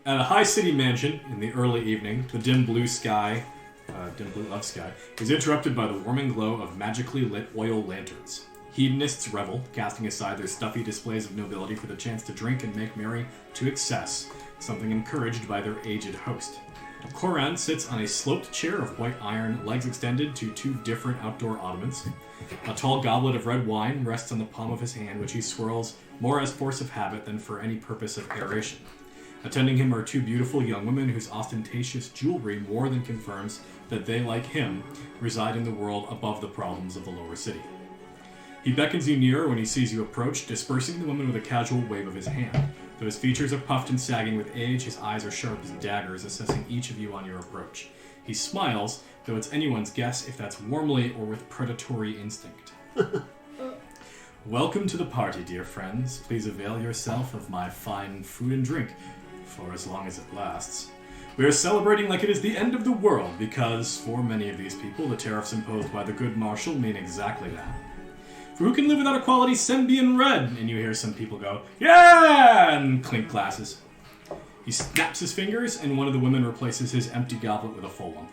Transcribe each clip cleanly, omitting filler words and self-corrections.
At a high city mansion in the early evening, the dim blue of sky, is interrupted by the warming glow of magically lit oil lanterns. Hedonists revel, casting aside their stuffy displays of nobility for the chance to drink and make merry to excess, something encouraged by their aged host. Koran sits on a sloped chair of white iron, legs extended to two different outdoor ottomans. A tall goblet of red wine rests on the palm of his hand, which he swirls more as force of habit than for any purpose of aeration. Attending him are two beautiful young women whose ostentatious jewelry more than confirms that they, like him, reside in the world above the problems of the lower city. He beckons you nearer when he sees you approach, dispersing the woman with a casual wave of his hand. Though his features are puffed and sagging with age, his eyes are sharp as daggers, assessing each of you on your approach. He smiles, though it's anyone's guess if that's warmly or with predatory instinct. Welcome to the party, dear friends. Please avail yourself of my fine food and drink, for as long as it lasts. We are celebrating like it is the end of the world, because, for many of these people, the tariffs imposed by the good marshal mean exactly that. For who can live without a quality Sembian red? And you hear some people go, yeah, and clink glasses. He snaps his fingers, and one of the women replaces his empty goblet with a full one.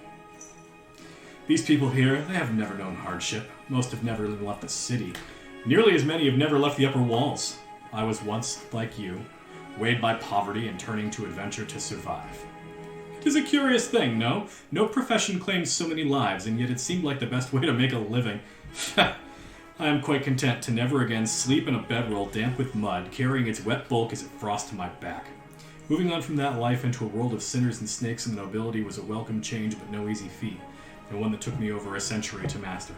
These people here, they have never known hardship. Most have never even left the city. Nearly as many have never left the upper walls. I was once, like you, weighed by poverty and turning to adventure to survive. It is a curious thing, no? No profession claims so many lives, and yet it seemed like the best way to make a living. I am quite content to never again sleep in a bedroll damp with mud, carrying its wet bulk as it frosts to my back. Moving on from that life into a world of sinners and snakes and the nobility was a welcome change but no easy feat, and one that took me over a century to master.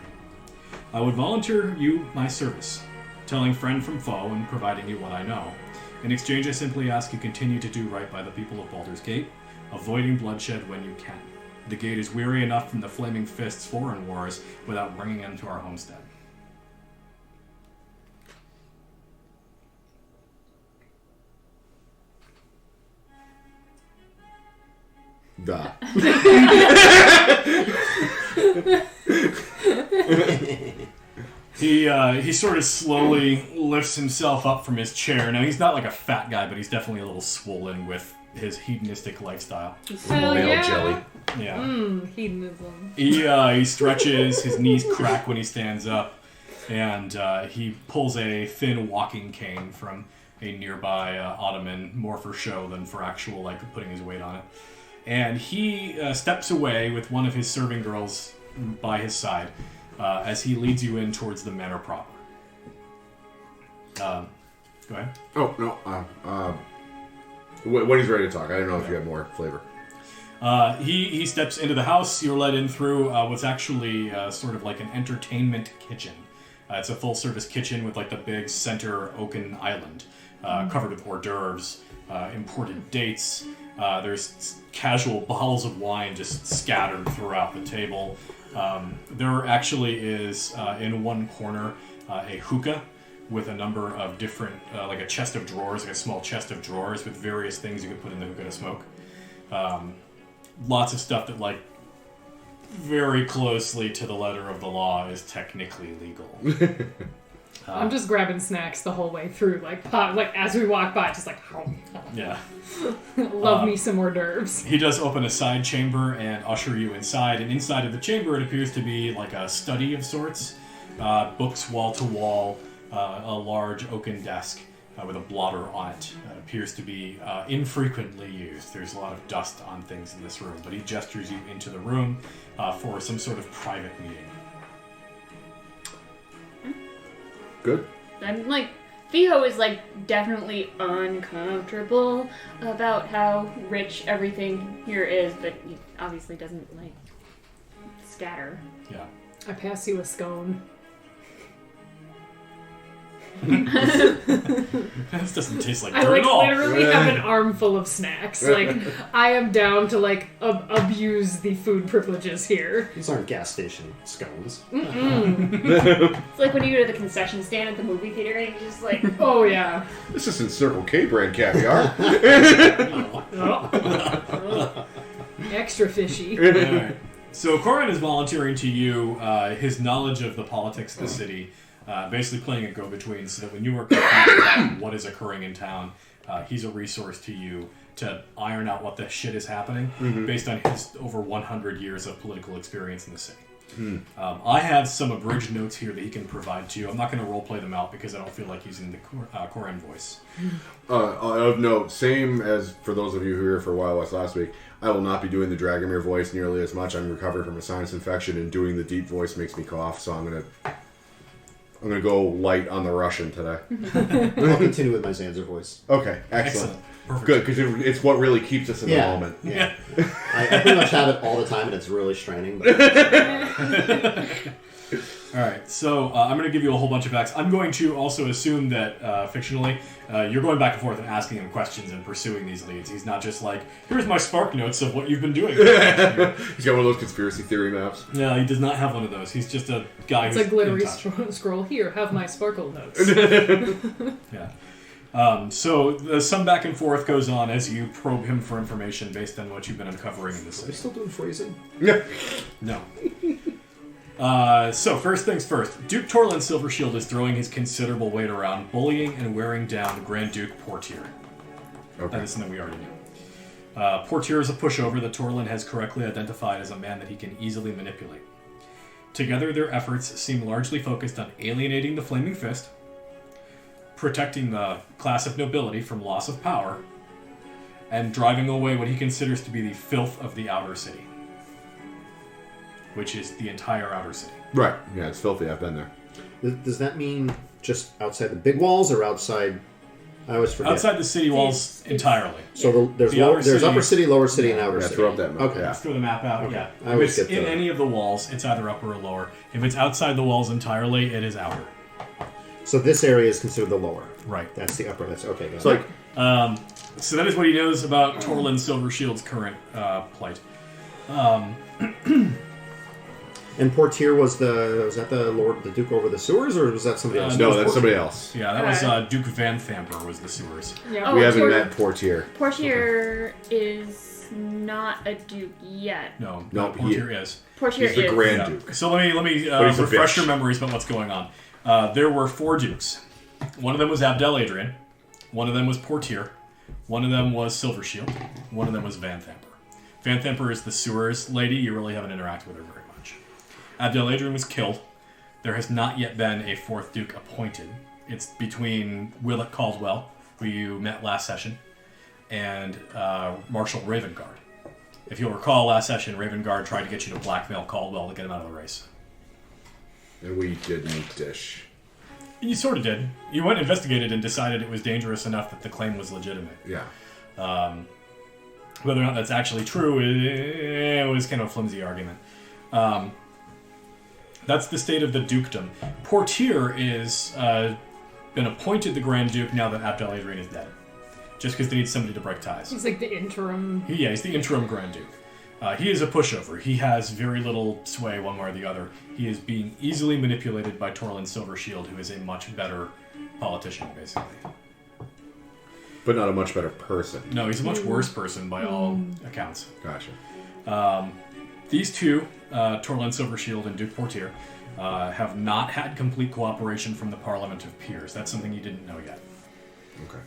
I would volunteer you my service, telling friend from foe and providing you what I know. In exchange, I simply ask you continue to do right by the people of Baldur's Gate, avoiding bloodshed when you can. The gate is weary enough from the flaming fists foreign wars without bringing them to our homestead. Duh. He sort of slowly lifts himself up from his chair. Now, he's not like a fat guy, but he's definitely a little swollen with his hedonistic lifestyle. Hell yeah. Jelly. Yeah. Hedonism. He stretches, his knees crack when he stands up, and he pulls a thin walking cane from a nearby ottoman, more for show than for actual, like, putting his weight on it. And he steps away with one of his serving girls by his side as he leads you in towards the manor proper. Go ahead. Oh, no. When he's ready to talk, I don't know if you have more flavor. He steps into the house. You're led in through what's actually sort of like an entertainment kitchen. It's a full-service kitchen with like the big center oaken island covered with hors d'oeuvres, imported dates. There's casual bottles of wine just scattered throughout the table. There actually is, in one corner, a hookah with a number of different, like a chest of drawers, like a small chest of drawers with various things you could put in the hookah to smoke. Lots of stuff that, like, very closely to the letter of the law is technically legal. I'm just grabbing snacks the whole way through, like as we walk by, just like, Yeah. love me some hors d'oeuvres. He does open a side chamber and usher you inside, and inside of the chamber it appears to be like a study of sorts. Books wall to wall, a large oaken desk with a blotter on it. It appears to be infrequently used. There's a lot of dust on things in this room, but he gestures you into the room for some sort of private meeting. Good. I'm like, Theo is like definitely uncomfortable about how rich everything here is, but he obviously doesn't like scatter. Yeah. I pass you a scone. This doesn't taste like I dirt like at all. literally have an armful of snacks. Like, I am down to like abuse the food privileges here. These aren't gas station scones. It's like when you go to the concession stand at the movie theater and you just like, Oh yeah. This isn't Circle K brand caviar. Extra fishy. Alright. So Corin is volunteering to you his knowledge of the politics of the city, basically playing a go-between so that when you are confused about what is occurring in town, he's a resource to you to iron out what the shit is happening based on his over 100 years of political experience in the city. I have some abridged notes here that he can provide to you. I'm not going to roleplay them out because I don't feel like using the Koran voice. Of note, same as for those of you who were here for a while last week, I will not be doing the Dragomir voice nearly as much. I'm recovering from a sinus infection, and doing the deep voice makes me cough, so I'm gonna go light on the Russian today. I'll continue with my Zanzer voice. Okay, excellent. Perfect. Good, because it's what really keeps us in the moment. Yeah. I pretty much have it all the time, and it's really straining. But All right, so I'm going to give you a whole bunch of facts. I'm going to also assume that, fictionally, you're going back and forth and asking him questions and pursuing these leads. He's not just like, here's my spark notes of what you've been doing. He's got one of those conspiracy theory maps. No, he does not have one of those. He's just a guy It's who's a glittery in touch. scroll. Here, have my sparkle notes. Yeah. So some back and forth goes on as you probe him for information based on what you've been uncovering in the are we city. still doing phrasing? No. So first things first, Duke Torlin Silvershield is throwing his considerable weight around, bullying and wearing down Grand Duke Portier. Okay. That is something we already knew. Portier is a pushover that Torlin has correctly identified as a man that he can easily manipulate. Together, their efforts seem largely focused on alienating the Flaming Fist, protecting the class of nobility from loss of power, and driving away what he considers to be the filth of the outer city, which is the entire outer city. Right. Yeah, it's filthy. I've been there. Does that mean just outside the big walls or outside? I always forget. Outside the city walls It's- entirely. So there's The outer city- upper city, lower city, and outer Yeah, city. throw up that map. Okay. Yeah. Let's throw the map out. Okay. Yeah. I If always it's get in the- any of the walls, it's either upper or lower. If it's outside the walls entirely, it is outer. So this area is considered the lower. Right. That's the upper. That's okay. Got It's like, So that is what he knows about Torlin Silvershield's current plight. And Portier was that the Lord, the Duke over the sewers, or was that somebody else? no, that's somebody else. Yeah, that was Alright. Duke Van Thamper was the sewers. Yeah. Oh, We haven't Port- met Portier. Portier is not a duke yet. No, No, Portier is. Portier He's the is. Grand Yeah. Duke. So let me But he's a refresh bitch. your memories about what's going on. There were 4 dukes. One of them was Abdel Adrian. One of them was Portier. One of them was Silvershield. One of them was Van Thamper. Van Thamper is the sewers lady. You really haven't interacted with her very much. Abdel Adrian was killed. There has not yet been a 4th duke appointed. It's between Willett Caldwell, who you met last session, and Marshal Ravengard. If you'll recall, last session, Ravengard tried to get you to blackmail Caldwell to get him out of the race. And we didn't dish. You sort of did. You went and investigated and decided it was dangerous enough that the claim was legitimate. Yeah. Whether or not that's actually true, it was kind of a flimsy argument. That's the state of the dukedom. Portier is been appointed the Grand Duke now that Abdel Adrian is dead. Just because they need somebody to break ties. He's like the interim. He's the interim Grand Duke. He is a pushover. He has very little sway one way or the other. He is being easily manipulated by Torlin Silvershield, who is a much better politician, basically. But not a much better person. No, he's a much worse person by all accounts. Gotcha. These two, Torlin Silvershield and Duke Portier, have not had complete cooperation from the Parliament of Peers. That's something you didn't know yet. Okay.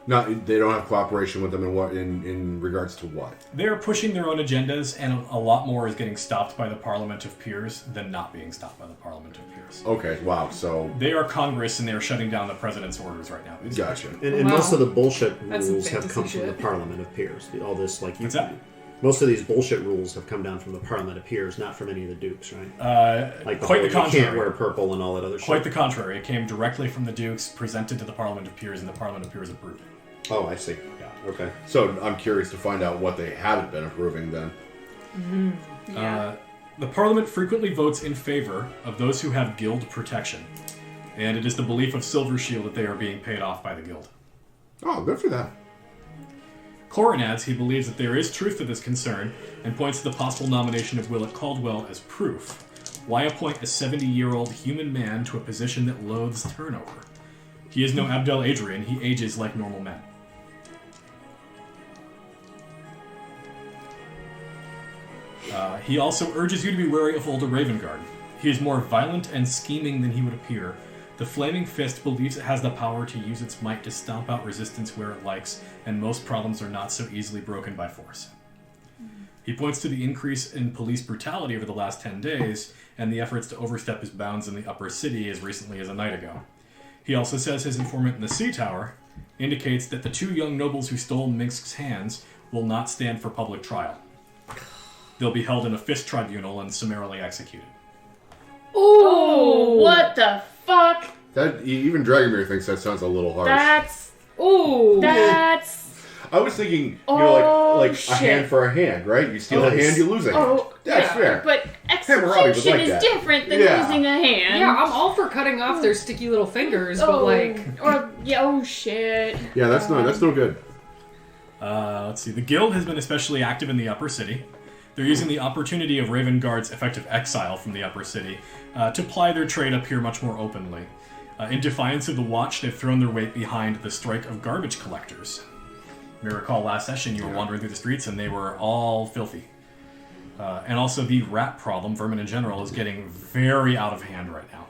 Not, they don't have cooperation with them in regards to what? They are pushing their own agendas, and a lot more is getting stopped by the Parliament of Peers than not being stopped by the Parliament of Peers. Okay, wow, so... They are Congress, and they are shutting down the President's orders right now. Gotcha. And Wow. most of the bullshit That's some rules have fantasy come from the shit. Parliament of Peers. All this, like, What's that? most of these bullshit rules have come down from the Parliament of Peers, not from any of the dukes, right? Like Quite the whole, you can't wear contrary. purple and all that other shit. Quite the contrary. It came directly from the Dukes, presented to the Parliament of Peers, and the Parliament of Peers approved it. Oh, I see. Yeah. Okay. So I'm curious to find out what they haven't been approving then. Yeah. The Parliament frequently votes in favor of those who have guild protection, and it is the belief of Silvershield that they are being paid off by the guild. Oh, good for them. Corin adds he believes that there is truth to this concern, and points to the possible nomination of Willett Caldwell as proof. Why appoint a 70-year-old human man to a position that loathes turnover? He is no Abdel Adrian, he ages like normal men. He also urges you to be wary of older Ravengard. He is more violent and scheming than he would appear, The Flaming Fist believes it has the power to use its might to stomp out resistance where it likes, and most problems are not so easily broken by force. He points to the increase in police brutality over the last 10 days, and the efforts to overstep his bounds in the upper city as recently as a night ago. He also says his informant in the Sea Tower indicates that the 2 young nobles who stole Minsk's hands will not stand for public trial. They'll be held in a fist tribunal and summarily executed. Oh, what the fuck? That even Dragomir thinks that sounds a little harsh. That's I was thinking, you know, like shit. a hand for a hand, right? You steal a hand, you lose a hand. Oh, That's yeah, fair. But Hammurabi was execution like is that. different than Yeah. losing a hand. Yeah, I'm all for cutting off their sticky little fingers, but like... oh shit. Yeah, that's no good. Let's see. The guild has been especially active in the upper city. They're using the opportunity of Raven Guard's effective exile from the upper city to ply their trade up here much more openly. In defiance of the Watch, they've thrown their weight behind the strike of garbage collectors. You may recall last session you were wandering through the streets and they were all filthy. And also the rat problem, vermin in general, is getting very out of hand right now.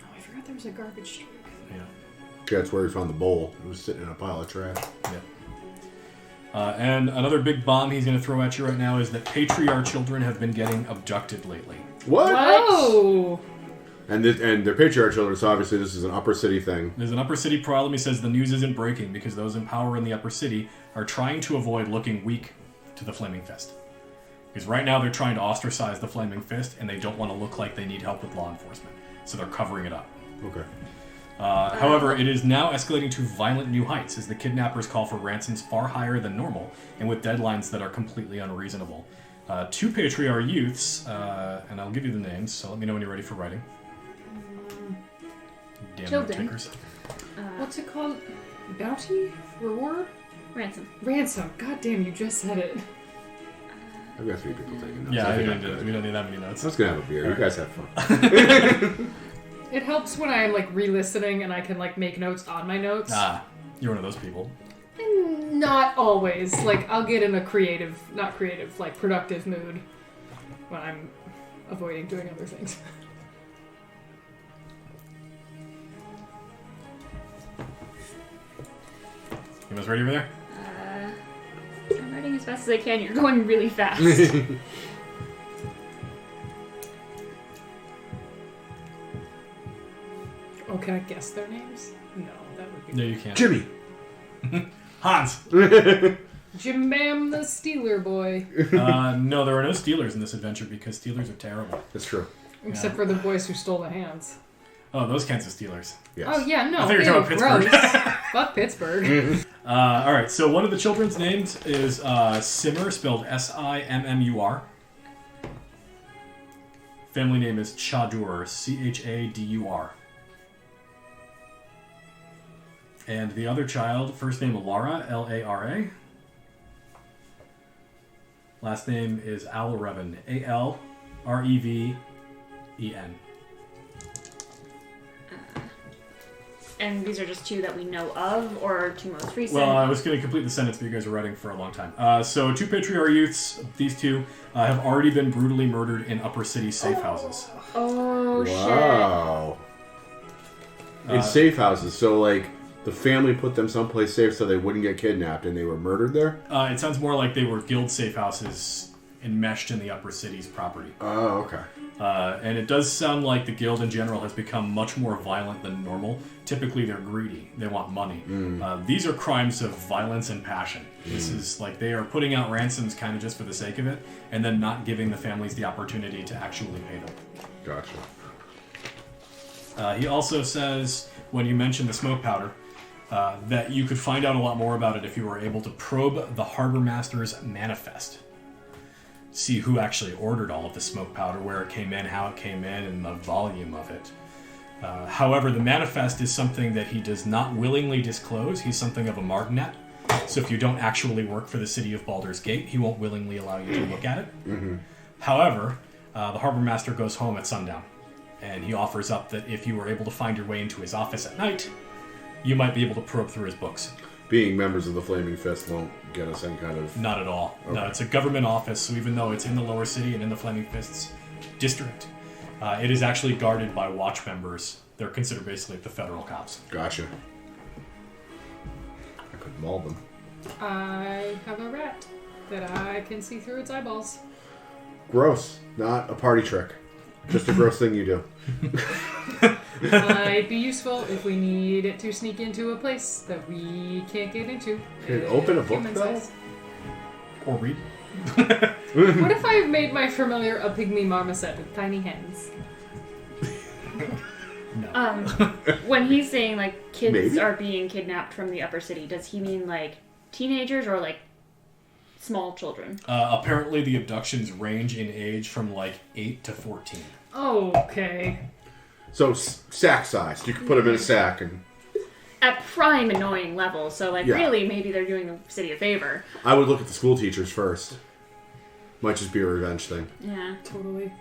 Oh, I forgot there was a garbage strike. Yeah. That's where we found the bowl. It was sitting in a pile of trash. Yeah. And another big bomb he's going to throw at you right now is that patriarch children have been getting abducted lately. What? Oh! And their patriarch children, so obviously this is an upper city thing. There's an upper city problem. He says the news isn't breaking because those in power in the upper city are trying to avoid looking weak to the Flaming Fist. Because right now they're trying to ostracize the Flaming Fist and they don't want to look like they need help with law enforcement. So they're covering it up. Okay. However, it is now escalating to violent new heights as the kidnappers call for ransoms far higher than normal and with deadlines that are completely unreasonable. 2 patriarch youths, and I'll give you the names, so let me know when you're ready for writing. Damn Children. takers. What's it called? Bounty? Reward? Ransom. Ransom. God damn, you just said it. I've got 3 people taking notes. Yeah, I think we I'm good. don't need that many notes. Let's go have a beer. You guys have fun. It helps when I'm like re-listening and I can like make notes on my notes. You're one of those people. Not always. Like I'll get in a like productive mood when I'm avoiding doing other things. You guys ready over there? I'm writing as fast as I can. You're going really fast. Oh, can I guess their names? No, that would be... No, you can't. Jimmy! Hans! Jim Bam the Steeler Boy. No, there are no Steelers in this adventure because Steelers are terrible. That's true. Except for the boys who stole the hands. Oh, those kinds of Steelers. Yes. Oh, yeah, no. I thought you were talking about gross. Pittsburgh. Fuck Pittsburgh. Alright, so one of the children's names is Simmer, spelled Simmur. Family name is Chadur, Chadur. And the other child, first name Lara, Lara. Last name is Alreven, Alreven. And these are just 2 that we know of, or 2 most recent? Well, I was going to complete the sentence, but you guys were writing for a long time. So 2 patriarch youths, these 2, have already been brutally murdered in upper city safe houses. Oh, Wow. In safe houses, so like the family put them someplace safe so they wouldn't get kidnapped, and they were murdered there? It sounds more like they were guild safe houses enmeshed in the upper city's property. Oh, okay. And it does sound like the guild in general has become much more violent than normal. Typically, they're greedy. They want money. These are crimes of violence and passion. This is like they are putting out ransoms kind of just for the sake of it, and then not giving the families the opportunity to actually pay them. Gotcha. He also says, when you mention the smoke powder, that you could find out a lot more about it if you were able to probe the Harbor Master's manifest. See who actually ordered all of the smoke powder, where it came in, how it came in, and the volume of it. However, the manifest is something that he does not willingly disclose. He's something of a martinet. So if you don't actually work for the city of Baldur's Gate, he won't willingly allow you to look at it. However, the Harbor Master goes home at sundown, and he offers up that if you were able to find your way into his office at night, you might be able to probe through his books. Being members of the Flaming Fist won't get us any kind of... Not at all. Okay. No, it's a government office, so even though it's in the lower city and in the Flaming Fist's district, It is actually guarded by watch members. They're considered basically the federal cops. Gotcha. I could maul them. I have a rat that I can see through its eyeballs. Gross. Not a party trick. Just a gross thing you do. Might be useful if we need it to sneak into a place that we can't get into. Can it open a book, Human though? size. Or read. What if I made my familiar a pygmy marmoset with tiny hands? No. When he's saying like kids Maybe. are being kidnapped from the upper city, does he mean like teenagers or like small children? Apparently the abductions range in age from like 8 to 14. Okay. So, sack sized. You can put them in a sack and... At prime annoying level, so like Yeah. really maybe they're doing the city a favor. I would look at the school teachers first. Might just be a revenge thing. Yeah. Totally.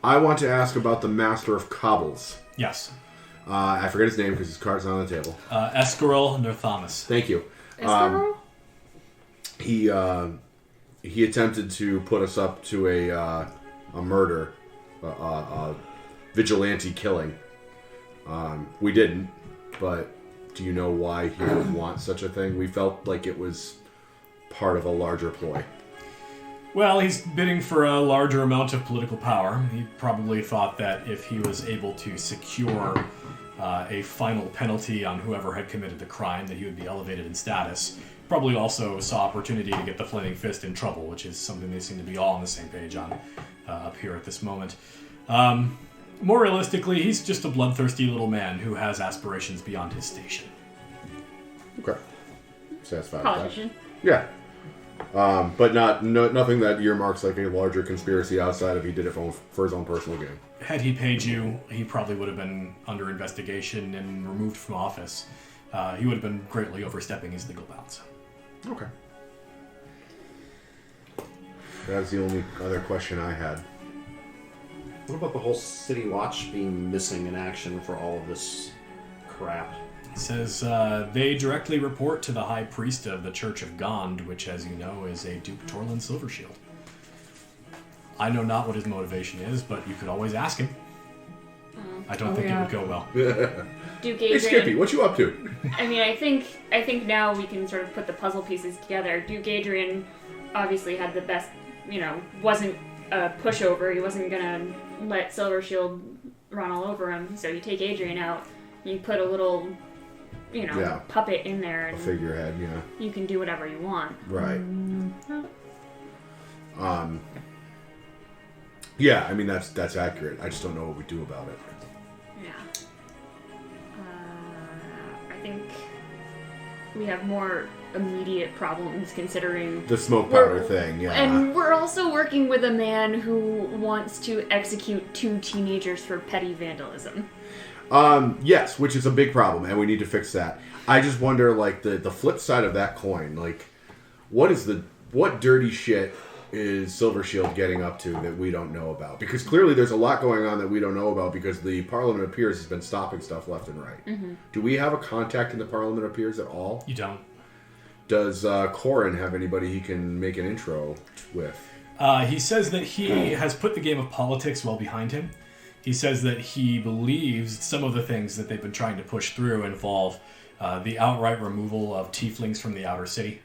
I want to ask about the Master of Cobbles. Yes. I forget his name because his card's not on the table. Escaril Northamus. Thank you. Escarole? He attempted to put us up to a murder, vigilante killing. We didn't, but do you know why he would want such a thing? We felt like it was part of a larger ploy. Well, he's bidding for a larger amount of political power. He probably thought that if he was able to secure a final penalty on whoever had committed the crime, that he would be elevated in status. Probably also saw opportunity to get the Flaming Fist in trouble, which is something they seem to be all on the same page on up here at this moment. More realistically, he's just a bloodthirsty little man who has aspirations beyond his station. Okay. Satisfied with that. Politician. Yeah. But nothing that earmarks like a larger conspiracy outside of he did it for his own personal gain. Had he paid you, he probably would have been under investigation and removed from office. He would have been greatly overstepping his legal bounds. Okay. That's the only other question I had. What about the whole City Watch being missing in action for all of this crap? It says they directly report to the High Priest of the Church of Gond, which, as you know, is a Duke Torlin Silvershield. I know not what his motivation is, but you could always ask him. I don't think it would go well. Duke Hey, Skippy, Adrian. what you up to? I mean, I think now we can sort of put the puzzle pieces together. Duke Adrian obviously had the best, wasn't a pushover. He wasn't gonna let Silver Shield run all over him. So you take Adrian out, you put a little, Yeah. puppet in there, A and figurehead, yeah. you can do whatever you want. Right. Yeah, I mean that's accurate. I just don't know what we do about it. Yeah. I think we have more immediate problems considering The smoke powder thing, yeah. And we're also working with a man who wants to execute 2 teenagers for petty vandalism. Yes, which is a big problem, and we need to fix that. I just wonder, like, the flip side of that coin, like, what dirty shit is Silver Shield getting up to that we don't know about? Because clearly there's a lot going on that we don't know about because the Parliament of Peers has been stopping stuff left and right. Mm-hmm. Do we have a contact in the Parliament of Peers at all? You don't. Does Corin have anybody he can make an intro with? He says that he has put the game of politics well behind him. He says that he believes some of the things that they've been trying to push through involve the outright removal of tieflings from the outer city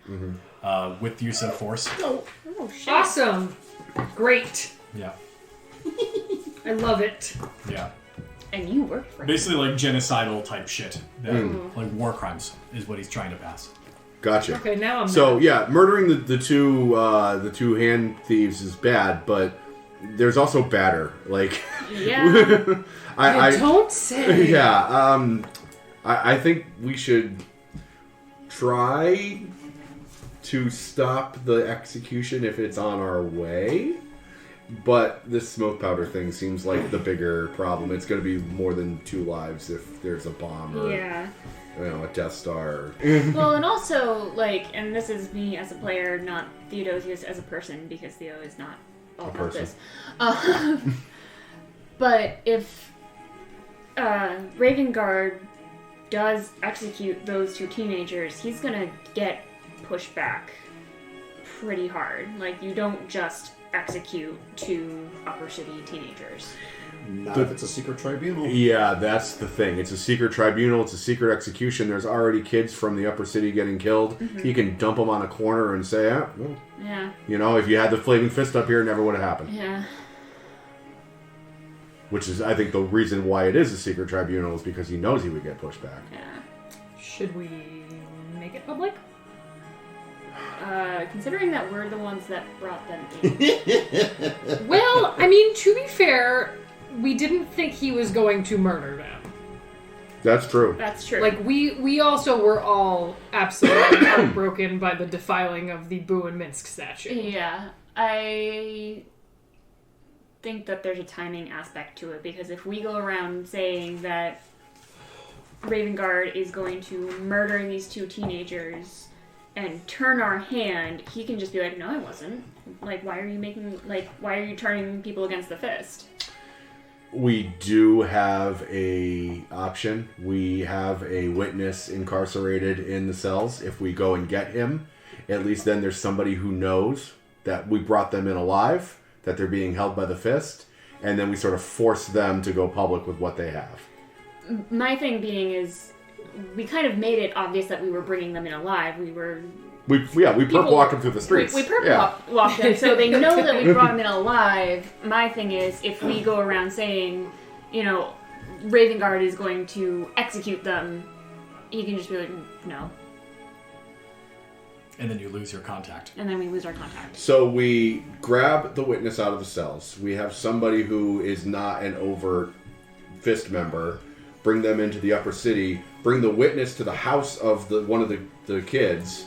with the use of force. Oh shit. Awesome. Great. Yeah. I love it. Yeah. And you work for him. Basically like genocidal type shit. Like war crimes is what he's trying to pass. Gotcha. Okay, now I'm So mad. yeah, murdering the two hand thieves is bad, but there's also badder. Like, Yeah. I don't say. yeah. I think we should try to stop the execution if it's on our way. But this smoke powder thing seems like the bigger problem. It's going to be more than 2 lives if there's a bomb or Yeah. a Death Star. Well, and also, and this is me as a player, not Theodosius as a person, because Theo is not all about person. this. But if Ravengard does execute those 2 teenagers, he's gonna get pushed back pretty hard. Like, you don't just execute 2 upper city teenagers. Not if it's a secret tribunal. Yeah, that's the thing. It's a secret tribunal. It's a secret execution. There's already kids from the upper city getting killed. You can dump them on a corner and say, well, Yeah. you know, if you had the flaming fist up here, it never would have happened. Yeah. Which is, I think, the reason why it is a secret tribunal is because he knows he would get pushed back. Yeah. Should we make it public? Considering that we're the ones that brought them in. Well, I mean, to be fair, we didn't think he was going to murder them. That's true. That's true. Like, we also were all absolutely heartbroken by the defiling of the Boo and Minsk statue. Yeah. I think that there's a timing aspect to it, because if we go around saying that Ravengard is going to murder these 2 teenagers and turn our hand, he can just be like, no, I wasn't. Like, why are you turning people against the fist? We do have a option. We have a witness incarcerated in the cells. If we go and get him, at least then there's somebody who knows that we brought them in alive, that they're being held by the fist, and then we sort of force them to go public with what they have. My thing being is, we kind of made it obvious that we were bringing them in alive. We perp walk them through the streets. We perp walk them, so they know that we brought them in alive. My thing is, if we go around saying, you know, Ravengard is going to execute them, he can just be like, no. And then you lose your contact. And then we lose our contact. So we grab the witness out of the cells. We have somebody who is not an overt fist member. Bring them into the upper city. Bring the witness to the house of one of the kids.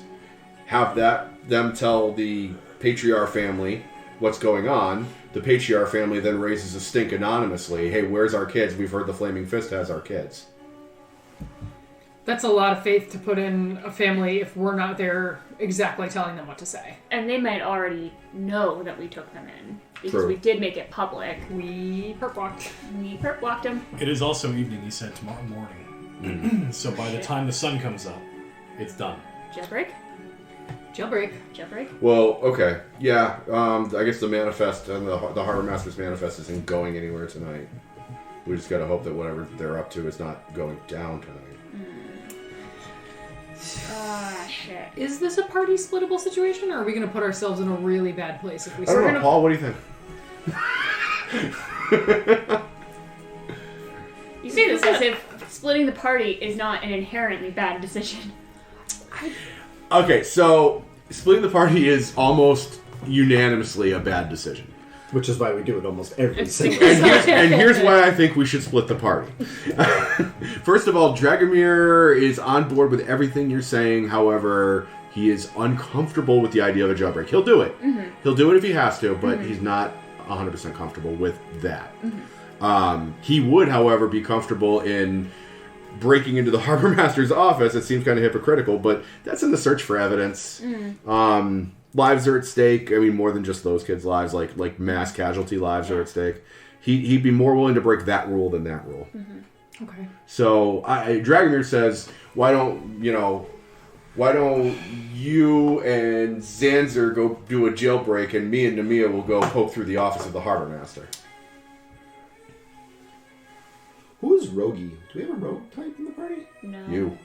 Have them tell the Patriarch family what's going on. The Patriarch family then raises a stink anonymously. Hey, where's our kids? We've heard the Flaming Fist has our kids. That's a lot of faith to put in a family if we're not there exactly telling them what to say. And they might already know that we took them in, because True. we did make it public. We perp walked. We perp walked them. It is also evening, he said, tomorrow morning. So by the time the sun comes up, it's done. Jailbreak? Jailbreak. Jailbreak? Well, okay. Yeah, I guess the manifest and the Harbor Master's manifest isn't going anywhere tonight. We just gotta hope that whatever they're up to is not going down tonight. Ah, shit. Is this a party splittable situation, or are we going to put ourselves in a really bad place if we I don't know, Paul, what do you think? You say this as if splitting the party is not an inherently bad decision. Okay, so splitting the party is almost unanimously a bad decision. Which is why we do it almost every single And here's why I think we should split the party. First of all, Dragomir is on board with everything you're saying. However, he is uncomfortable with the idea of a jailbreak. He'll do it. Mm-hmm. He'll do it if he has to, but he's not 100% comfortable with that. Mm-hmm. He would, however, be comfortable in breaking into the Harbor Master's office. It seems kind of hypocritical, but that's in the search for evidence. Lives are at stake. I mean, more than just those kids' lives, like mass casualty lives are at stake. He'd be more willing to break that rule than that rule. Mm-hmm. Okay. So Dragomir says, why don't you and Zanzer go do a jailbreak, and me and Namiya will go poke through the office of the Harbor Master. Who is Rogi? Do we have a rogue type in the party? No. You.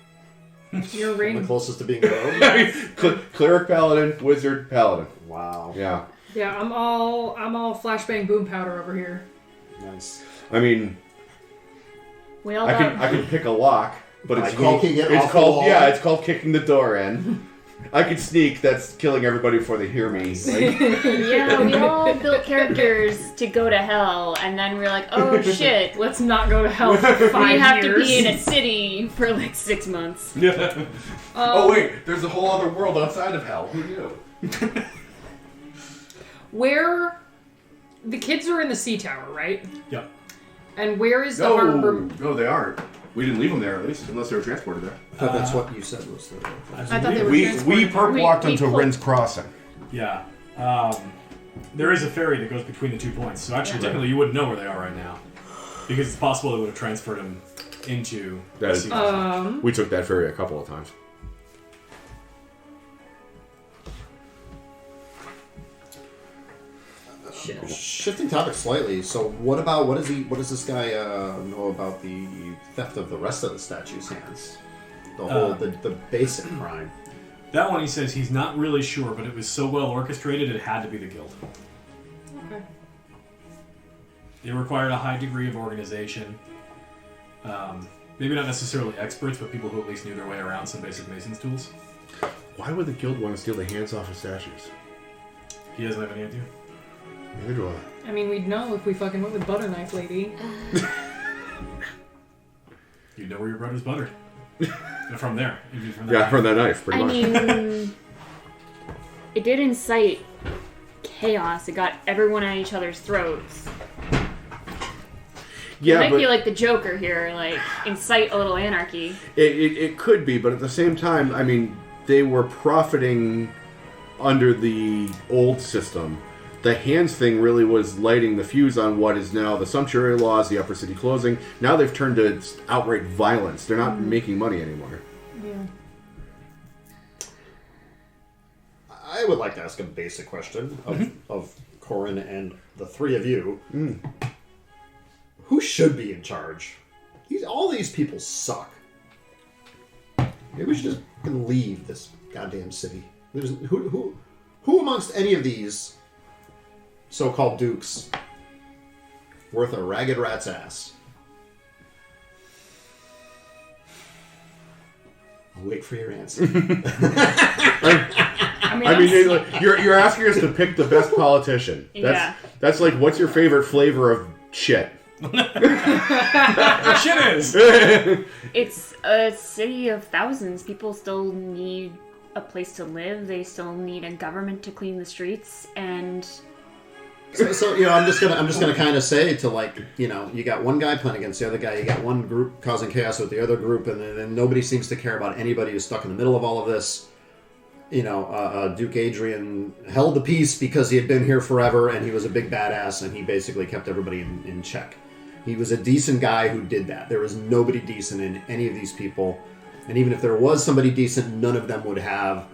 You're The ring. closest to being a rogue? Cleric Paladin, Wizard Paladin. Wow. Yeah. Yeah, I'm all flashbang boom powder over here. Nice. I mean, We all I got... can pick a lock, but it's Like called yanking it off the wall? it's called kicking the door in. I can sneak. That's killing everybody before they hear me. Like, Yeah, we all built characters to go to hell, and then we're like, oh shit, Let's not go to hell for 5 we have years. to be in a city for like 6 months. oh wait, there's a whole other world outside of hell. Who knew? Where the kids are in the sea tower, right? Yep. And where is the harbor? No, they aren't. We didn't leave them there, at least, unless they were transported there. I thought that's what you said was the... I thought they were We transported. perp walked them we to pulled- Rin's Crossing. Yeah. There is a ferry that goes between the 2 points, so actually, technically, you wouldn't know where they are right now. Because it's possible they would have transferred them into That the is- sea. We took that ferry a couple of times. Shit. Shifting topic slightly. So what does this guy know about the theft of the rest of the statue's hands? The whole the basic crime. That one, he says he's not really sure, but it was so well orchestrated it had to be the guild. Okay. It required a high degree of organization. Maybe not necessarily experts, but people who at least knew their way around some basic mason's tools. Why would the guild want to steal the hands off of statues? He doesn't have any idea. Neither do I. I mean, we'd know if we fucking went with Butter Knife Lady. You'd know where your brother's buttered. From there. From that knife, pretty much. mean, it did incite chaos. It got everyone at each other's throats. Yeah, it might but be like the Joker here, like incite a little anarchy. it could be, but at the same time, I mean, they were profiting under the old system. The hands thing really was lighting the fuse on what is now the sumptuary laws, the upper city closing. Now they've turned to outright violence. They're not making money anymore. Yeah. I would like to ask a basic question of Corin and the three of you. Who should be in charge? All these people suck. Maybe we should just leave this goddamn city. Who amongst any of these so-called dukes worth a ragged rat's ass? I'll wait for your answer. I mean, you're asking us to pick the best politician. That's like, what's your favorite flavor of shit? Shit is! It's a city of thousands. People still need a place to live. They still need a government to clean the streets, and So I'm just gonna kind of say to you got one guy playing against the other guy. You got one group causing chaos with the other group, and then nobody seems to care about anybody who's stuck in the middle of all of this. Duke Adrian held the peace because he had been here forever, and he was a big badass, and he basically kept everybody in check. He was a decent guy who did that. There was nobody decent in any of these people, and even if there was somebody decent, none of them would have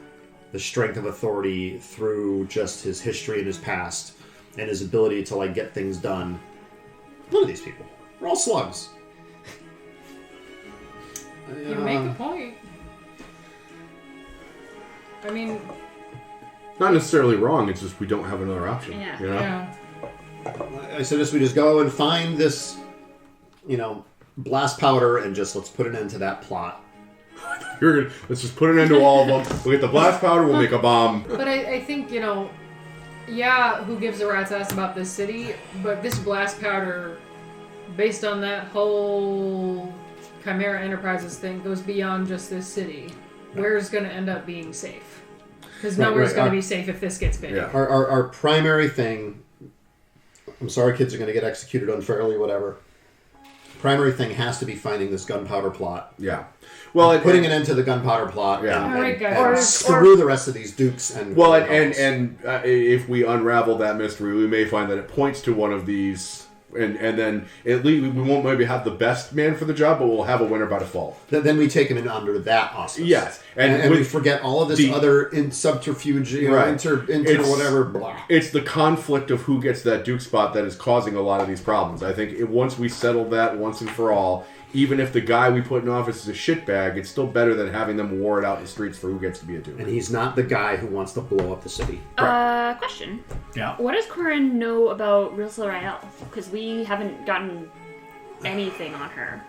the strength of authority through just his history and his past and his ability to get things done. None of these people. We're all slugs. You make a point. I mean, Not necessarily wrong. It's just we don't have another option. Yeah. You know? yeah. I suggest we just go and find this, blast powder and just let's put an end to that plot. Let's just put an end to all of them. We'll get the blast powder. We'll make a bomb. But I think, who gives a rat's ass about this city? But this blast powder, based on that whole Chimera Enterprises thing, goes beyond just this city. Where's going to end up being safe? Because nowhere's going to be safe if this gets big. Yeah. Our primary thing, I'm sorry kids are going to get executed unfairly, whatever. Primary thing has to be finding this gunpowder plot. Yeah. Well, Putting an end to the gunpowder plot. Yeah. And, All right, guys. and screw the rest of these dukes. And if we unravel that mystery, we may find that it points to one of these, and then at least we won't maybe have the best man for the job, but we'll have a winner by default. Then we take him in under that auspice. Yes, and we forget all of this other subterfuge, Right. whatever. Blah. It's the conflict of who gets that Duke spot that is causing a lot of these problems. I think once we settle that once and for all, even if the guy we put in office is a shitbag, it's still better than having them war it out in the streets for who gets to be a Duke. And he's not the guy who wants to blow up the city. Question. Yeah. What does Corin know about Rilsa Rael? Because we haven't gotten anything on her.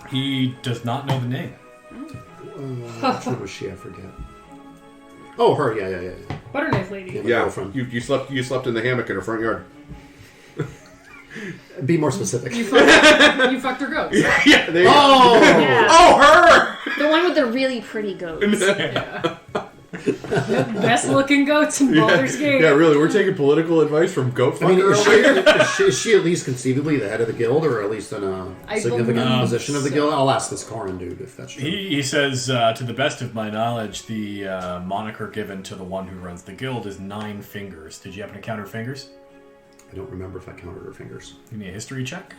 He does not know the name. Which one was she? I forget. Oh, her. Yeah. Butter Knife Lady. My Yeah, girlfriend. you slept in the hammock in her front yard. Be more specific. You fucked her goats. Yeah, there you go. Oh! Yeah. Oh, her! The one with the really pretty goats. Yeah. Best looking goats in Baldur's Gate. Yeah, really, we're taking political advice from Goat I mean, Fucker is over here? she at least conceivably the head of the guild, or at least in a I significant believe position of the so. guild? I'll ask this Corin dude if that's true. He says, to the best of my knowledge, the moniker given to the one who runs the guild is 9 Fingers. Did you happen to count her fingers? I don't remember if I counted her fingers. Give me a history check.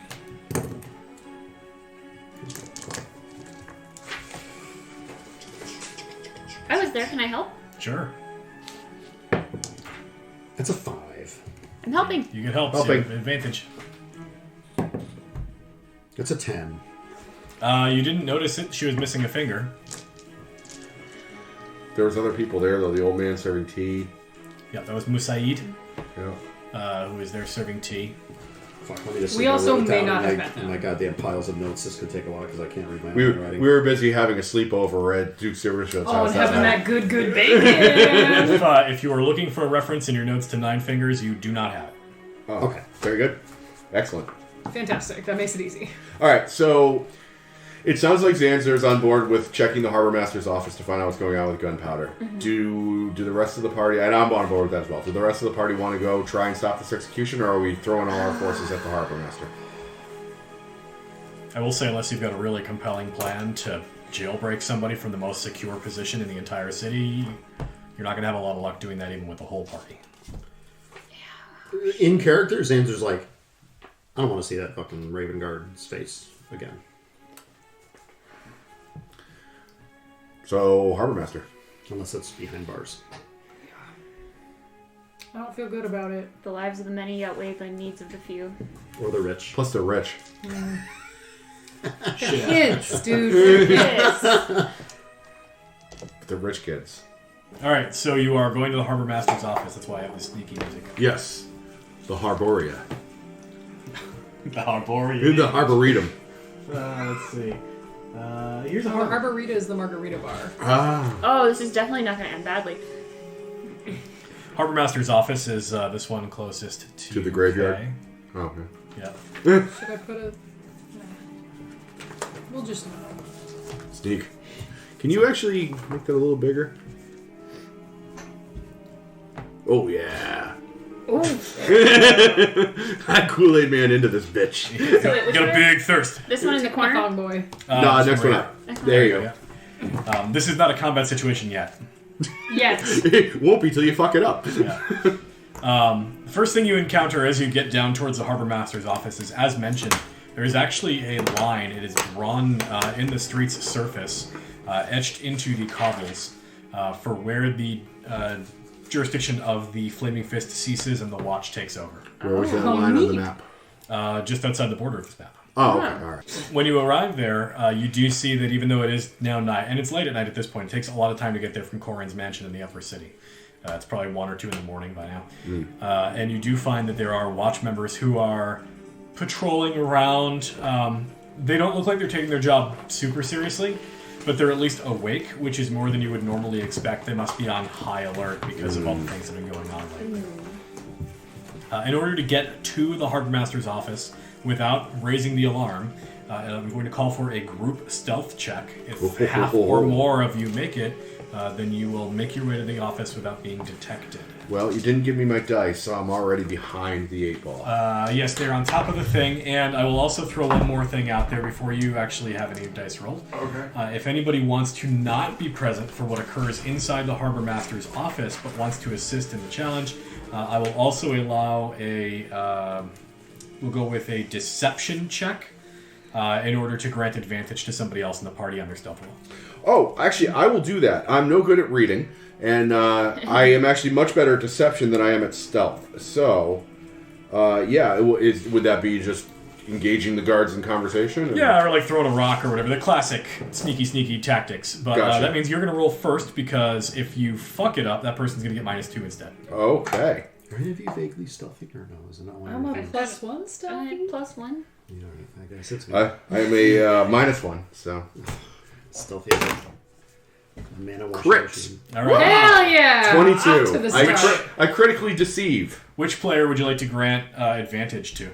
I was there. Can I help? Sure. That's a 5. I'm helping. You get help. So you have advantage. It's a 10. You didn't notice it. She was missing a finger. There was other people there, though. The old man serving tea. Yeah, that was Musaid, Yeah. who was there serving tea. Fuck, let me just We see. also I wrote it may down not in have my, met in them. my goddamn piles of notes. This could take a while because I can't read my We own writing. were busy having a sleepover at Duke Silvershield's Oh, house. and having night. that good bacon. If you are looking for a reference in your notes to Nine Fingers, you do not have it. Oh, Okay. very good. Excellent. Fantastic. That makes it easy. All right, so it sounds like Zanzer's on board with checking the harbor master's office to find out what's going on with gunpowder. Mm-hmm. Do the rest of the party, and I'm on board with that as well. Do the rest of the party want to go try and stop this execution, or are we throwing all our forces at the harbor master? I will say, unless you've got a really compelling plan to jailbreak somebody from the most secure position in the entire city, you're not going to have a lot of luck doing that even with the whole party. In character, Xander's like, I don't want to see that fucking Raven Guard's face again. So, harbor master. Unless it's behind bars. I don't feel good about it. The lives of the many outweigh the needs of the few. Or the rich. Plus, they're rich. Kids, dude. Yes. But they're rich kids. All right, so you are going to the harbor master's office. That's why I have the sneaky music. Yes. The Harboria. The Arboretum. The Arboretum. Let's see. Here's a Our Arborita is the margarita bar. Ah. Oh, this is definitely not going to end badly. Harbor master's office is this one closest to the graveyard? Kay. Oh, okay. Yeah. Should I put a... We'll just... Sneak. Can you actually make that a little bigger? Oh, yeah. Ooh. I Kool-Aid Man into this bitch. So wait, which Got a one? big thirst. This one in the My corner? thong boy. No, next one up. There you go. Yeah. This is not a combat situation yet. Yes. It won't be till you fuck it up. Yeah. The first thing you encounter as you get down towards the harbor master's office is, as mentioned, there is actually a line. It is drawn in the street's surface, etched into the cobbles, for where the jurisdiction of the Flaming Fist ceases and the Watch takes over. Where was that how line on the neat. map? Just outside the border of this map. Oh, okay. All right. When you arrive there, you do see that even though it is now night, and it's late at night at this point, it takes a lot of time to get there from Corin's mansion in the upper city. It's probably 1 or 2 in the morning by now. And you do find that there are watch members who are patrolling around. They don't look like they're taking their job super seriously, but they're at least awake, which is more than you would normally expect. They must be on high alert because of all the things that have been going on lately. In order to get to the harbor master's office without raising the alarm, I'm going to call for a group stealth check. If half or more of you make it, then you will make your way to the office without being detected. Well, you didn't give me my dice, so I'm already behind the 8 ball. Yes, they're on top of the thing, and I will also throw one more thing out there before you actually have any dice rolled. Okay. If anybody wants to not be present for what occurs inside the harbor master's office, but wants to assist in the challenge, I will also allow we'll go with a deception check in order to grant advantage to somebody else in the party on their stealth roll. Oh, actually, I will do that. I'm no good at reading, and I am actually much better at deception than I am at stealth. So, yeah, would that be just engaging the guards in conversation? Or? Yeah, or like throwing a rock or whatever. The classic sneaky tactics. But Gotcha. that means you're going to roll first, because if you fuck it up, that person's going to get -2 instead. Okay. Are any of you vaguely stealthy or no? Is it not one I'm of a your things? +1 stuff. I had +1. You know, I guess it's I am a -1, so. stealthy as a mana wash Crit. machine. All right. Hell yeah! 22. Off to the start. I critically deceive. Which player would you like to grant advantage to?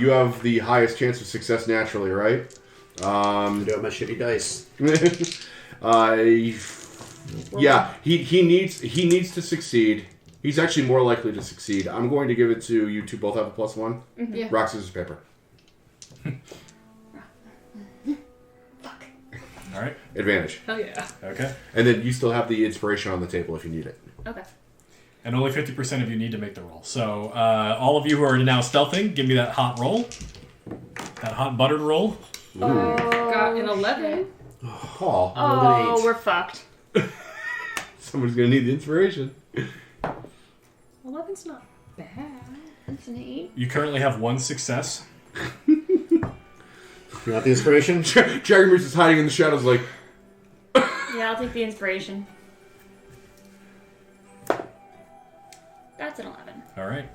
You have the highest chance of success naturally, right? I do have my shitty dice. Yeah, he needs to succeed. He's actually more likely to succeed. I'm going to give it to you two. Both have a +1. Yeah. Rock, scissors, paper. Fuck. All right. Advantage. Hell yeah. Okay. And then you still have the inspiration on the table if you need it. Okay. And only 50% of you need to make the roll. So all of you who are now stealthing, give me that hot roll. That hot buttered roll. Got an 11. Paul, Oh, 8. we're fucked. somebody's going to need the inspiration. 11's not bad. That's an 8. You currently have 1 success. You want the inspiration? Dragomir's just hiding in the shadows like... Yeah, I'll take the inspiration. That's an 11. All right.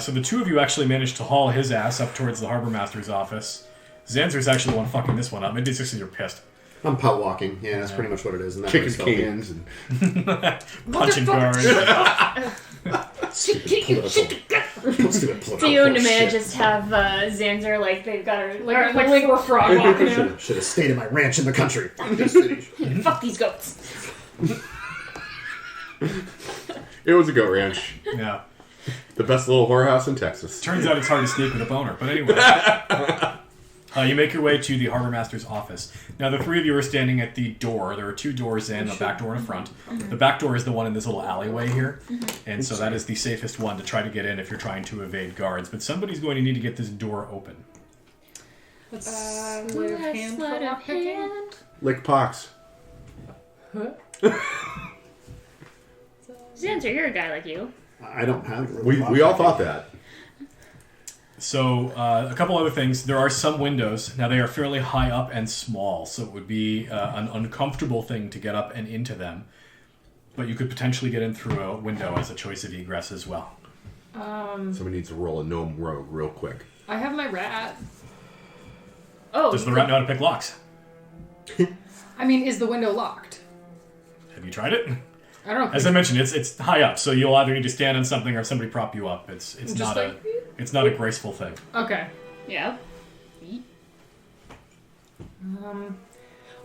So the two of you actually managed to haul his ass up towards the harbor master's office. Zanzer's actually the one fucking this one up. Maybe it's just because you're pissed. I'm pout walking. Yeah, that's pretty much what it is. And that Chicken was stealthy. cans and... Punching guards. Stupid political So you and bullshit. Nemea just have Zanzer, like, they've got her, Like a lingua frog walking in. Should have stayed in my ranch in the country. Fuck this city. fuck these goats. It was a goat ranch. Yeah. The best little whorehouse in Texas. Turns out it's hard to sneak with a boner. But anyway. You make your way to the harbor master's office. Now, the three of you are standing at the door. There are 2 doors in, a back door and a front. The back door is the one in this little alleyway here. And so that is the safest one to try to get in if you're trying to evade guards. But somebody's going to need to get this door open. Let's sleight of hand for lockpicking. Lick pox. Zanzer, you're a guy like you. I don't have. We all thought that. So, a couple other things. There are some windows. Now, they are fairly high up and small, so it would be an uncomfortable thing to get up and into them. But you could potentially get in through a window as a choice of egress as well. Somebody needs to roll a gnome rogue real quick. I have my rat. Oh, Does the rat know how to pick locks? I mean, is the window locked? Have you tried it? I don't know. As I mentioned, it's high up, so you'll either need to stand on something or somebody prop you up. It's Just not like- a graceful thing. Okay. Yeah.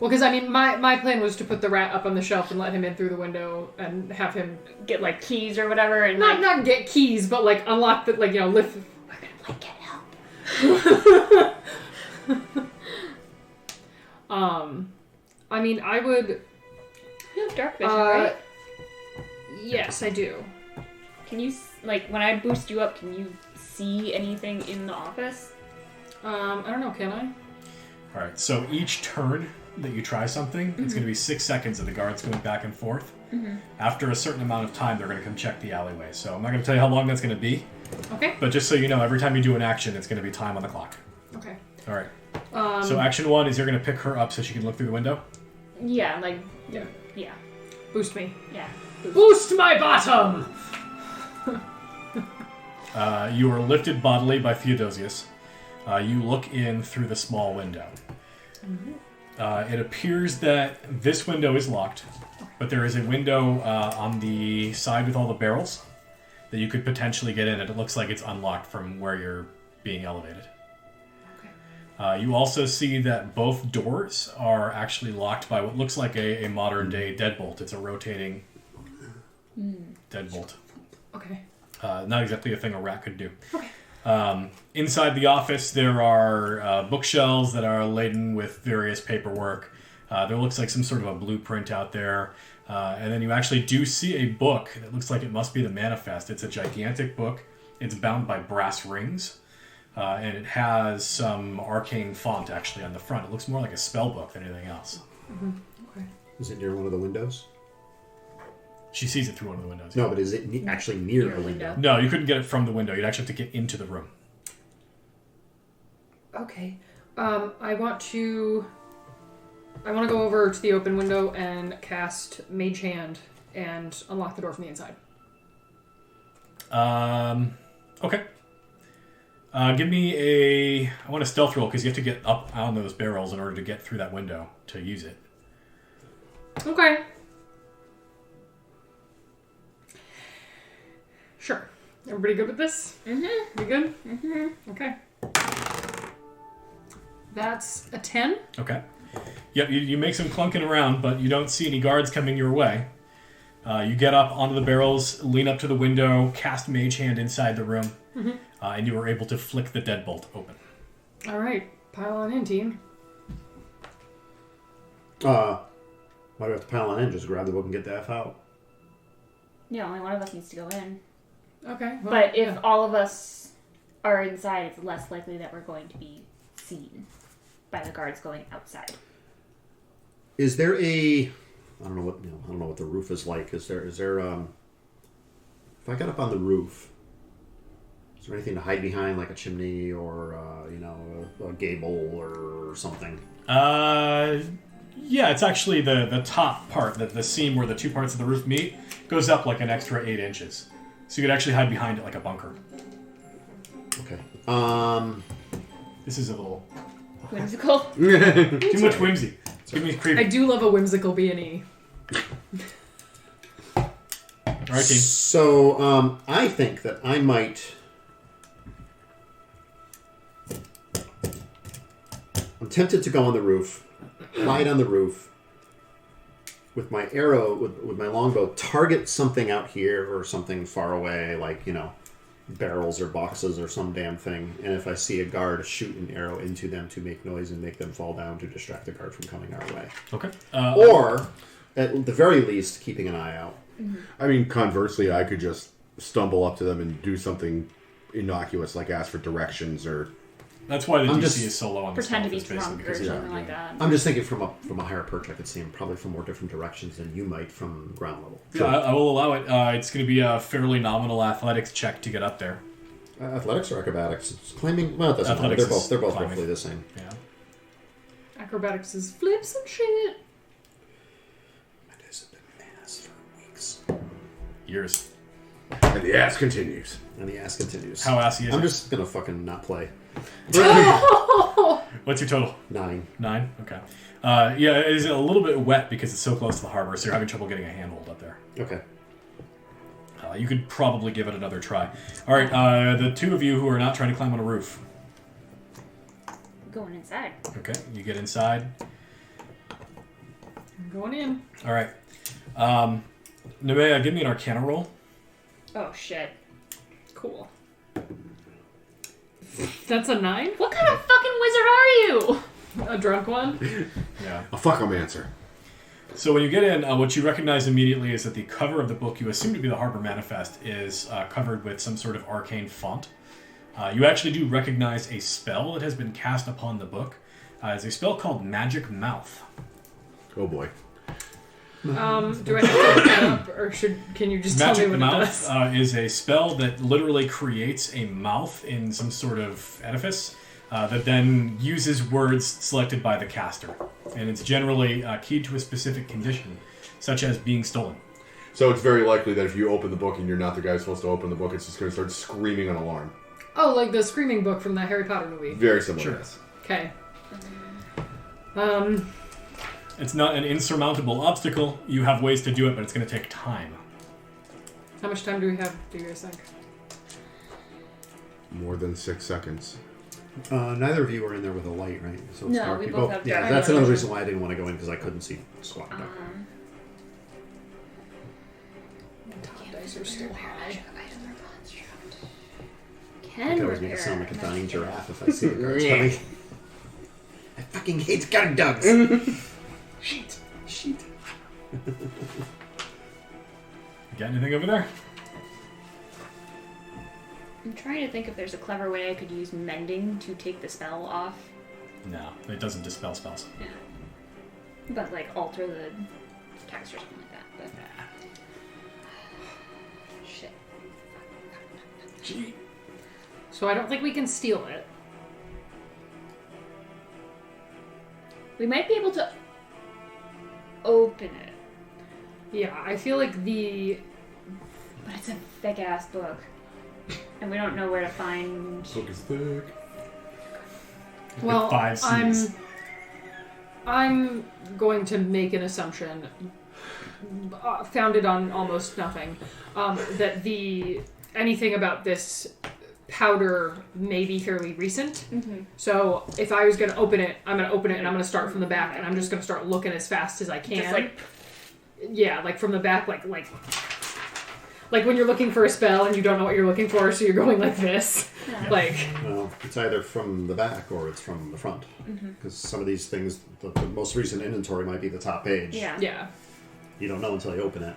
Well, because I mean, my plan was to put the rat up on the shelf and let him in through the window and have him Get, like, keys or whatever, and, not get keys, but like unlock the lift. we're gonna, like, get help. I mean, I would. You have dark vision, right? Yes, I do. Can you, like, when I boost you up, can you see anything in the office? I don't know. Can I? All right, so each turn that you try something, it's going to be 6 seconds of the guards going back and forth. After a certain amount of time, they're going to come check the alleyway. So I'm not going to tell you how long that's going to be, Okay. but just so you know, every time you do an action, it's going to be time on the clock. Okay. All right. So action 1 is you're going to pick her up so she can look through the window. Yeah, like, Yeah. yeah, Boost me. yeah. Boost my bottom. You are lifted bodily by Theodosius. You look in through the small window. It appears that this window is locked, but there is a window on the side with all the barrels that you could potentially get in, and it looks like it's unlocked from where you're being elevated. You also see that both doors are actually locked by what looks like a modern-day deadbolt. It's a rotating deadbolt. Okay. Not exactly a thing a rat could do. Inside the office, there are bookshelves that are laden with various paperwork. There looks like some sort of a blueprint out there. And then you actually do see a book that looks like it must be the Manifest. It's a gigantic book. It's bound by brass rings. And it has some arcane font actually on the front. It looks more like a spell book than anything else. Okay. Is it near one of the windows? She sees it through one of the windows. No, but is it actually near Near a a window? window. No, you couldn't get it from the window. You'd actually have to get into the room. Okay. I want to go over to the open window and cast Mage Hand and unlock the door from the inside. Okay. Give me I want a stealth roll because you have to get up on those barrels in order to get through that window to use it. Okay. Sure. Everybody good with this? Mm-hmm. You good? Mm-hmm. Okay. That's a 10. Okay. Yep, you make some clunking around, but you don't see any guards coming your way. You get up onto the barrels, lean up to the window, cast Mage Hand inside the room, and you are able to flick the deadbolt open. All right. Pile on in, team. Why do we have to pile on in? Just grab the book and get the F out. Yeah, only one of us needs to go in. Okay. Well, But if yeah. all of us are inside, it's less likely that we're going to be seen by the guards going outside. Is there a? I don't know what the roof is like. Is there? If I got up on the roof, Is there anything to hide behind, like a chimney or, a gable or something? Yeah, it's actually the top part, the seam where the two parts of the roof meet, goes up like an extra 8 inches. So you could actually hide behind it like a bunker. Okay. This is a little... Whimsical. Too much whimsy. It's giving me creepy. I do love a whimsical B&E. All right, team. So, I think that I might... I'm tempted to go on the roof, hide on the roof, with my arrow, with my longbow, target something out here or something far away, like, barrels or boxes or some damn thing. And if I see a guard, shoot an arrow into them to make noise and make them fall down to distract the guard from coming our way. Okay. Or, at the very least, keeping an eye out. I mean, conversely, I could just stumble up to them and do something innocuous, like ask for directions or... That's why the DC is so low on the Pretend to be stealth, is basically drunk or because something like that. I'm just thinking from a higher perch, I could see him probably from more different directions than you might from ground level. Yeah, I will allow it. It's going to be a fairly nominal athletics check to get up there. Athletics or acrobatics? It's climbing. Well, it doesn't matter. Athletics They're both climbing. roughly the same. Yeah. Acrobatics is flips and shit. My days have been ass for weeks. Years. And the ass continues. And the ass continues. How assy is I'm it? just gonna fucking not play. What's your total? 9. 9? Okay. Yeah, it is a little bit wet because it's so close to the harbor, so you're having trouble getting a handhold up there. Okay. You could probably give it another try. All right, the two of you who are not trying to climb on a roof. Going inside. Okay, you get inside. I'm going in. All right. Nemea, give me an Arcana roll. Oh shit. Cool. That's a 9? What kind of fucking wizard are you? A drunk one? Yeah. A fuck-o-mancer. So when you get in, what you recognize immediately is that the cover of the book you assume to be the Harbor Manifest is covered with some sort of arcane font. You actually do recognize a spell that has been cast upon the book. It's a spell called Magic Mouth. Oh boy. Do I have to look that up, or can you just tell me what Magic it does? Mouth is a spell that literally creates a mouth in some sort of edifice that then uses words selected by the caster. And it's generally keyed to a specific condition, such as being stolen. So it's very likely that if you open the book and you're not the guy who's supposed to open the book, it's just going to start screaming an alarm. Oh, like the Screaming Book from the Harry Potter movie. Very similar. Sure. Yes. Okay. It's not an insurmountable obstacle. You have ways to do it, but it's going to take time. How much time do we have, do you guys think? More than 6 seconds. Neither of you were in there with a light, right? So it's No, dark. we You both have Yeah, dark. that's another reason why I didn't want to go in, because I couldn't see squat dark. Dice are still high. I Can could always make it repair. sound like a dying giraffe if I see the guards coming. I fucking hate guard dogs. Shit. You got anything over there? I'm trying to think if there's a clever way I could use mending to take the spell off. No, it doesn't dispel spells. Yeah. But like alter the text or something like that. But shit. Gee. So I don't think we can steal it. We might be able to open it. Yeah, I feel like But it's a thick ass book. And we don't know where to find. Book is thick. Well, 5 C's. I'm going to make an assumption, founded on almost nothing, that anything about this powder may be fairly recent. Mm-hmm. So if I was going to open it, I'm going to open it and I'm going to start from the back and I'm just going to start looking as fast as I can. Just like yeah, like from the back, like when you're looking for a spell and you don't know what you're looking for, so you're going like this. Yeah. Like, Well, it's either from the back or it's from the front. Because some of these things, the most recent inventory might be the top page. yeah. yeah. You don't know until you open it.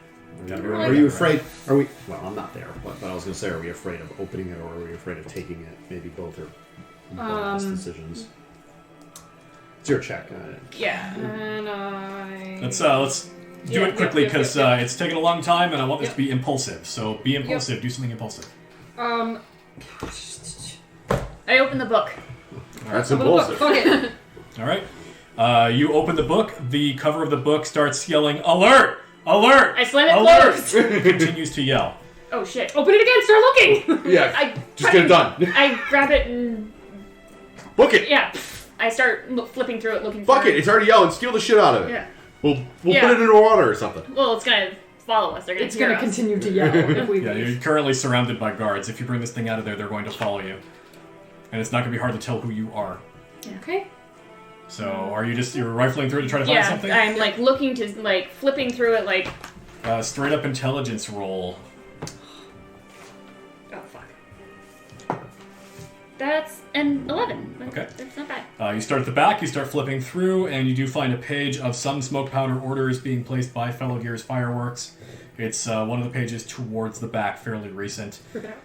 Gotta be Are right. you afraid? Are we? Well, I'm not there, but I was going to say, are we afraid of opening it or are we afraid of taking it? Maybe both are bonus decisions. It's your check. Yeah. And I... Let's do Yeah, it quickly yep, because yep. it's taking a long time and I want this Yep. to be impulsive. So be impulsive. Do something impulsive. I open the book. That's Open the book. impulsive. Fuck it. All right. You open the book. The cover of the book starts yelling, "Alert! Alert! I slam it Alert!" closed. Continues to yell. Oh shit. Open it again. Start looking. Yeah, I just get it done. I grab it and Book it. yeah, I start flipping through it looking Fuck for it. It's already yelling. Steal the shit out of it. Yeah. We'll Yeah. put it into water or something. Well, it's gonna follow us. They're gonna It's hear gonna us. continue to yell if we Yeah, leave. you're currently surrounded by guards. If you bring this thing out of there, they're going to follow you. And it's not going to be hard to tell who you are. Okay. So, you're rifling through it to try to find Yeah, something? I'm like looking to like flipping through it like. Straight up intelligence roll. Oh fuck. That's an 11. Okay. That's not bad. You start at the back, you start flipping through, and you do find a page of some smoke powder orders being placed by Fellow Gears Fireworks. It's one of the pages towards the back, fairly recent.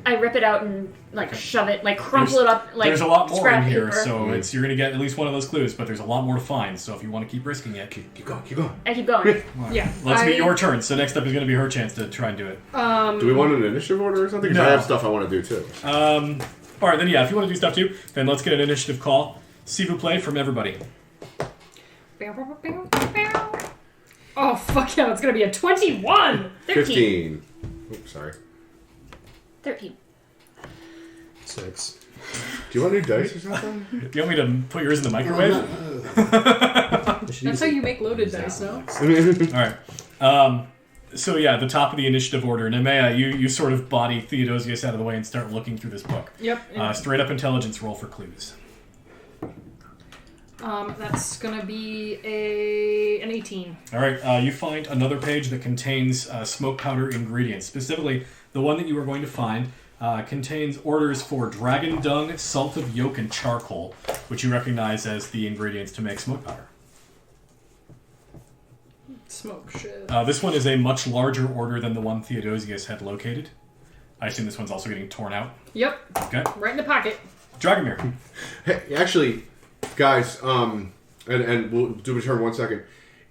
I rip it out and like shove it, like crumple it up, like There's a lot more in scrap here, paper. so you're going to get at least one of those clues, but there's a lot more to find, so if you want to keep risking it... Keep going. Keep going. I keep going. Yeah. Let's get your turn, so next up is going to be her chance to try and do it. Do we want an initiative order or something? 'Cause No. I have stuff I want to do too. Alright, then yeah, if you want to do stuff too, then let's get an initiative call. S'il vous plaît from everybody. Oh, fuck yeah, it's gonna be a 21! 13. 15. Oops, sorry. 13. 6. Do you want new dice or something? Do you want me to put yours in the microwave? That's how you make loaded dice, no? Alright. So yeah, the top of the initiative order. Nemea, you sort of body Theodosius out of the way and start looking through this book. Yep. Straight up intelligence roll for clues. That's gonna be an 18. Alright, you find another page that contains smoke powder ingredients. Specifically, the one that you are going to find contains orders for dragon dung, salt of yolk, and charcoal, which you recognize as the ingredients to make smoke powder. Smoke shit. This one is a much larger order than the one Theodosius had located. I assume this one's also getting torn out. Yep. Okay. Right in the pocket. Dragomir. Hey, actually, guys, and we'll do a turn in 1 second.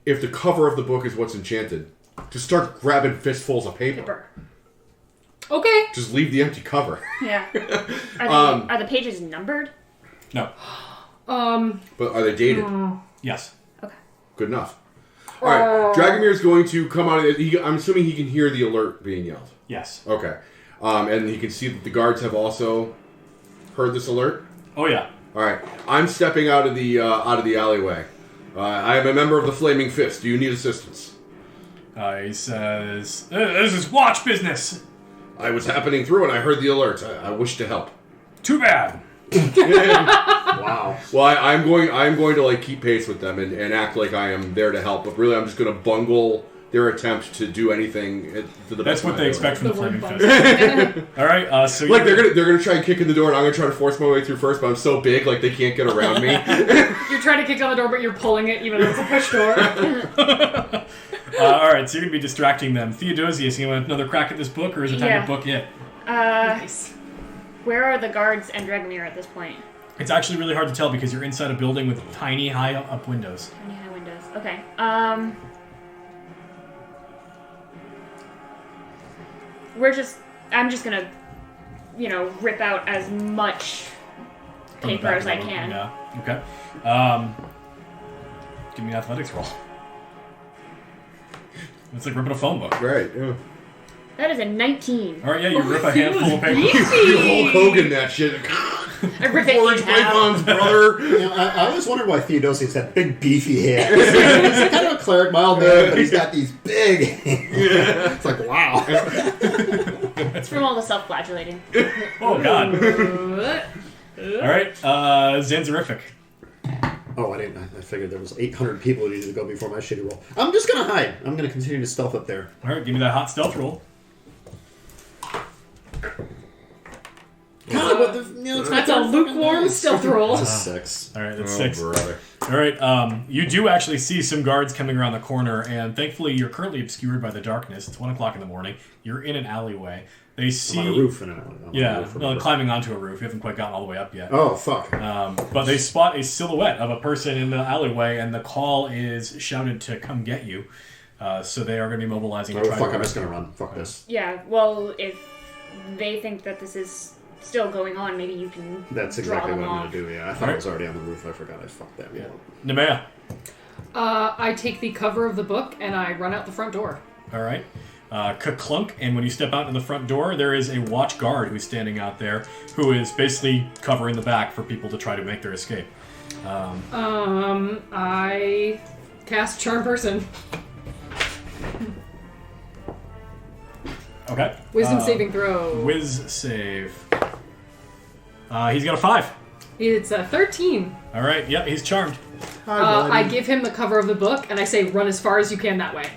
If the cover of the book is what's enchanted, just start grabbing fistfuls of paper. Paper. Okay. Just leave the empty cover. Yeah. Are the pages numbered? No. But are they dated? Yes. Okay. Good enough. All right, Dragomir is going to come out. I'm assuming he can hear the alert being yelled. Yes. Okay, and he can see that the guards have also heard this alert. Oh yeah. All right, I'm stepping out of the alleyway. I am a member of the Flaming Fist. Do you need assistance? He says, "This is watch business. I was happening through and I heard the alert. I wish to help. Too bad." Wow. Well, I'm going to like keep pace with them and act like I am there to help, but really I'm just going to bungle their attempt to do anything to the That's best what of they my expect ability. from the Flaming Fist. All right. So Like they're gonna try and kick in the door, and I'm gonna try to force my way through first, but I'm so big, like they can't get around me. You're trying to kick down the door, but you're pulling it even though it's a push door. all right. So you're gonna be distracting them. Theodosius, you want another crack at this book, or is it time Yeah. to book it? Nice. Where are the guards and Dragomir at this point? It's actually really hard to tell because you're inside a building with tiny, high up windows. Tiny high windows. Okay. I'm just gonna, rip out as much From the paper back as of I the room. can. Yeah. Okay. Give me an athletics roll. It's like ripping a phone book. Right. Yeah. That is a 19. All right. Yeah. You rip a handful of paper. You Hulk Hogan that shit. I rip it Orange in half. pythons, brother. You know, I always wondered why Theodosius had big, beefy hands. He's kind of a cleric, mild man, but he's got these big hands. It's like, wow. It's from all the self-flagellating. Oh God. What? All right. Zanzarific. Oh, I figured there was 800 people who needed to go before my shitty roll. I'm just going to hide. I'm going to continue to stealth up there. All right. Give me that hot stealth roll. God, but it's That's a lukewarm stealth roll. It's a 6. All right. That's Oh, 6. brother. All right. You do actually see some guards coming around the corner, and thankfully you're currently obscured by the darkness. It's 1 o'clock in the morning. You're in an alleyway. They see. I'm on a roof. I'm on a Yeah, roof, well, climbing onto a roof. You haven't quite gotten all the way up yet. Oh, fuck. But they spot a silhouette of a person in the alleyway, and the call is shouted to come get you. So they are going to be mobilizing. Oh, to try fuck, to I'm just arrest going to you. run. Fuck this. Yeah, well, if they think that this is still going on, maybe you can That's draw exactly them what I'm off. going to do, yeah. I thought it was already on the roof. I forgot I fucked that one. Nemea. I take the cover of the book and I run out the front door. All right. Ka-clunk, and when you step out to the front door, there is a watch guard who's standing out there who is basically covering the back for people to try to make their escape. I cast Charm Person. Okay. Wisdom saving throw. Whiz save. He's got a 5. It's a 13. All right. Yep, he's charmed. I give him the cover of the book and I say, run as far as you can that way.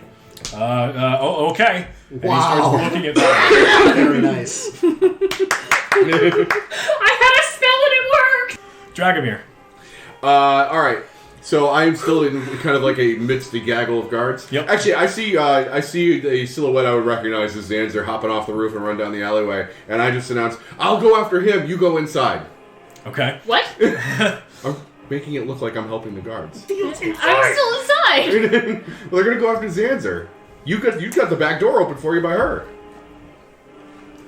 Okay. And Wow. he starts looking at that. Very nice. I had a spell and it worked! Dragomir. All right. So I'm still in kind of like a midst the gaggle of guards. Yep. Actually, I see a silhouette I would recognize as Zanzer hopping off the roof and run down the alleyway, and I just announce, "I'll go after him. You go inside." Okay. What? I'm making it look like I'm helping the guards. I'm still inside! Well, they're gonna go after Zanzer. You got the back door open for you by her.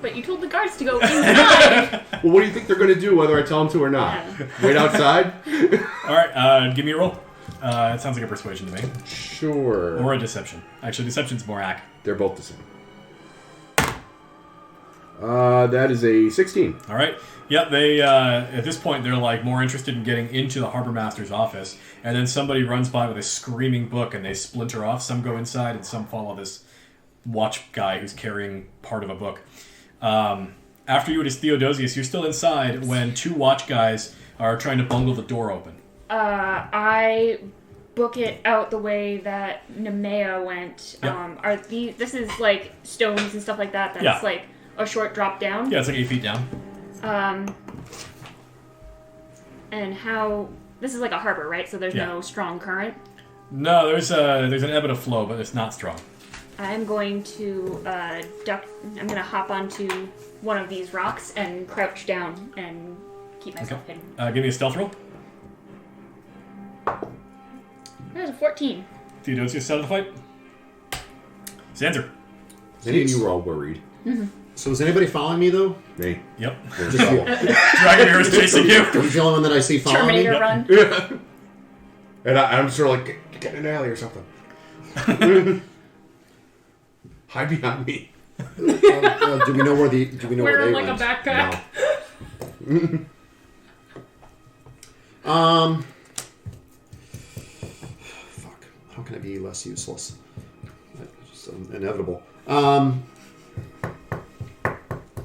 But you told the guards to go inside! Well, what do you think they're gonna do, whether I tell them to or not? Yeah. Wait outside? All right. Give me a roll. It sounds like a persuasion to me, Sure. or a deception. Actually, deception's more accurate. They're both the same. That is a 16. All right. Yeah, they at this point they're like more interested in getting into the harbor master's office, and then somebody runs by with a screaming book, and they splinter off. Some go inside, and some follow this watch guy who's carrying part of a book. After you, it is Theodosius. You're still inside when 2 watch guys are trying to bungle the door open. I book it out the way that Nemea went. Yep. This is like stones and stuff like that. That's Yeah. like a short drop down. Yeah, it's like 8 feet down. And how this is like a harbor, right? So there's Yeah. no strong current. No, there's an ebb and a flow, but it's not strong. I'm going to duck. I'm going to hop onto one of these rocks and crouch down and keep myself hidden. Give me a stealth roll. There's a 14. Theodosius out of the fight. Zanzer. Any of you were all worried. So is anybody following me, though? Me. Yep. Just you. Dragomir is chasing you. He's the only one that I see following Terminator me? run. And I'm sort of like, get in an alley or something. Hide behind me. Do we know where they Wearing like went? a backpack. No. Fuck. How can it be less useless? It's just inevitable.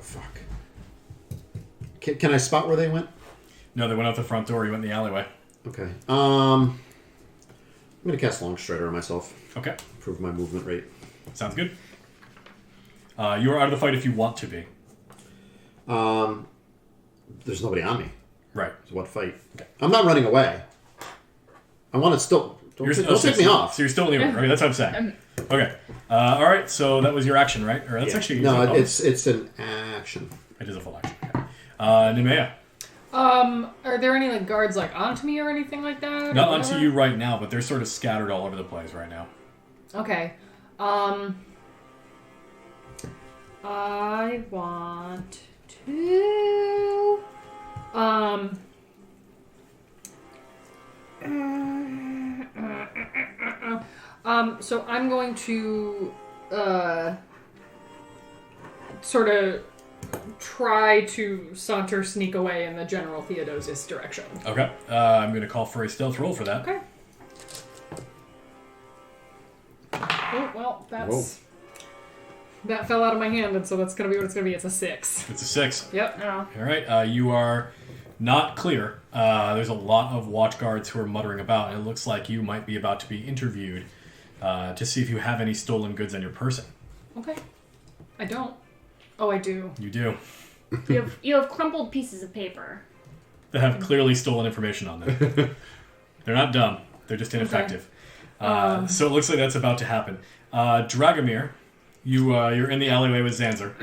Fuck. Can I spot where they went? No, they went out the front door. You went in the alleyway. Okay. I'm gonna cast Long Strider on myself. Okay. Improve my movement rate. Sounds good. You are out of the fight if you want to be. There's nobody on me. Right. So what fight? Okay. I'm not running away. I want to still. Don't take me off. So you're still in the room. Okay, that's what I'm saying. Okay. All right. So that was your action, right? Or that's actually no. oh, It's an action. it is a full action. Okay. Nemea. Are there any like guards like onto me or anything like that? Not or onto whatever? you right now, but they're sort of scattered all over the place right now. Okay. I want to so I'm going to sort of try to saunter, sneak away in the general Theodosius direction. Okay. I'm going to call for a stealth roll for that. Okay. Oh, well, that's... That fell out of my hand, and so that's going to be what it's going to be. It's a 6. It's a 6. Yep. Oh. All right. You are not clear. There's a lot of watch guards who are muttering about, and it looks like you might be about to be interviewed to see if you have any stolen goods on your person. Okay. I don't. Oh, I do. You do. You have crumpled pieces of paper. That have clearly stolen information on them. They're not dumb. They're just ineffective. So it looks like that's about to happen. Dragomir, you're in the alleyway with Zanzer.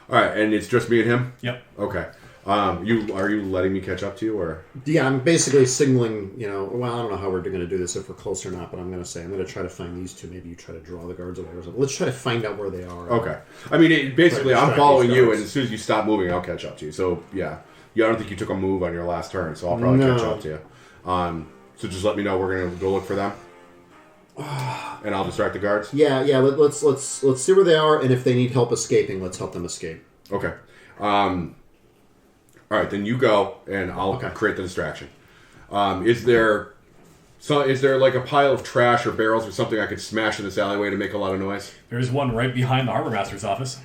All right, and it's just me and him? Yep. Okay. Are you letting me catch up to you, or? Yeah, I'm basically signaling, well, I don't know how we're going to do this, if we're close or not, but I'm going to try to find these two. Maybe you try to draw the guards away or something. Let's try to find out where they are. Okay. I mean, basically, Try to I'm following distract you, these and as soon as you stop moving, I'll catch up to you. So, yeah. I don't think you took a move on your last turn, so I'll probably catch up to you. So just let me know. We're going to go look for them. And I'll distract the guards? Yeah, let's see where they are, and if they need help escaping, let's help them escape. Okay. All right, then you go, and I'll create the distraction. Is there like a pile of trash or barrels or something I could smash in this alleyway to make a lot of noise? There's one right behind the harbor master's office.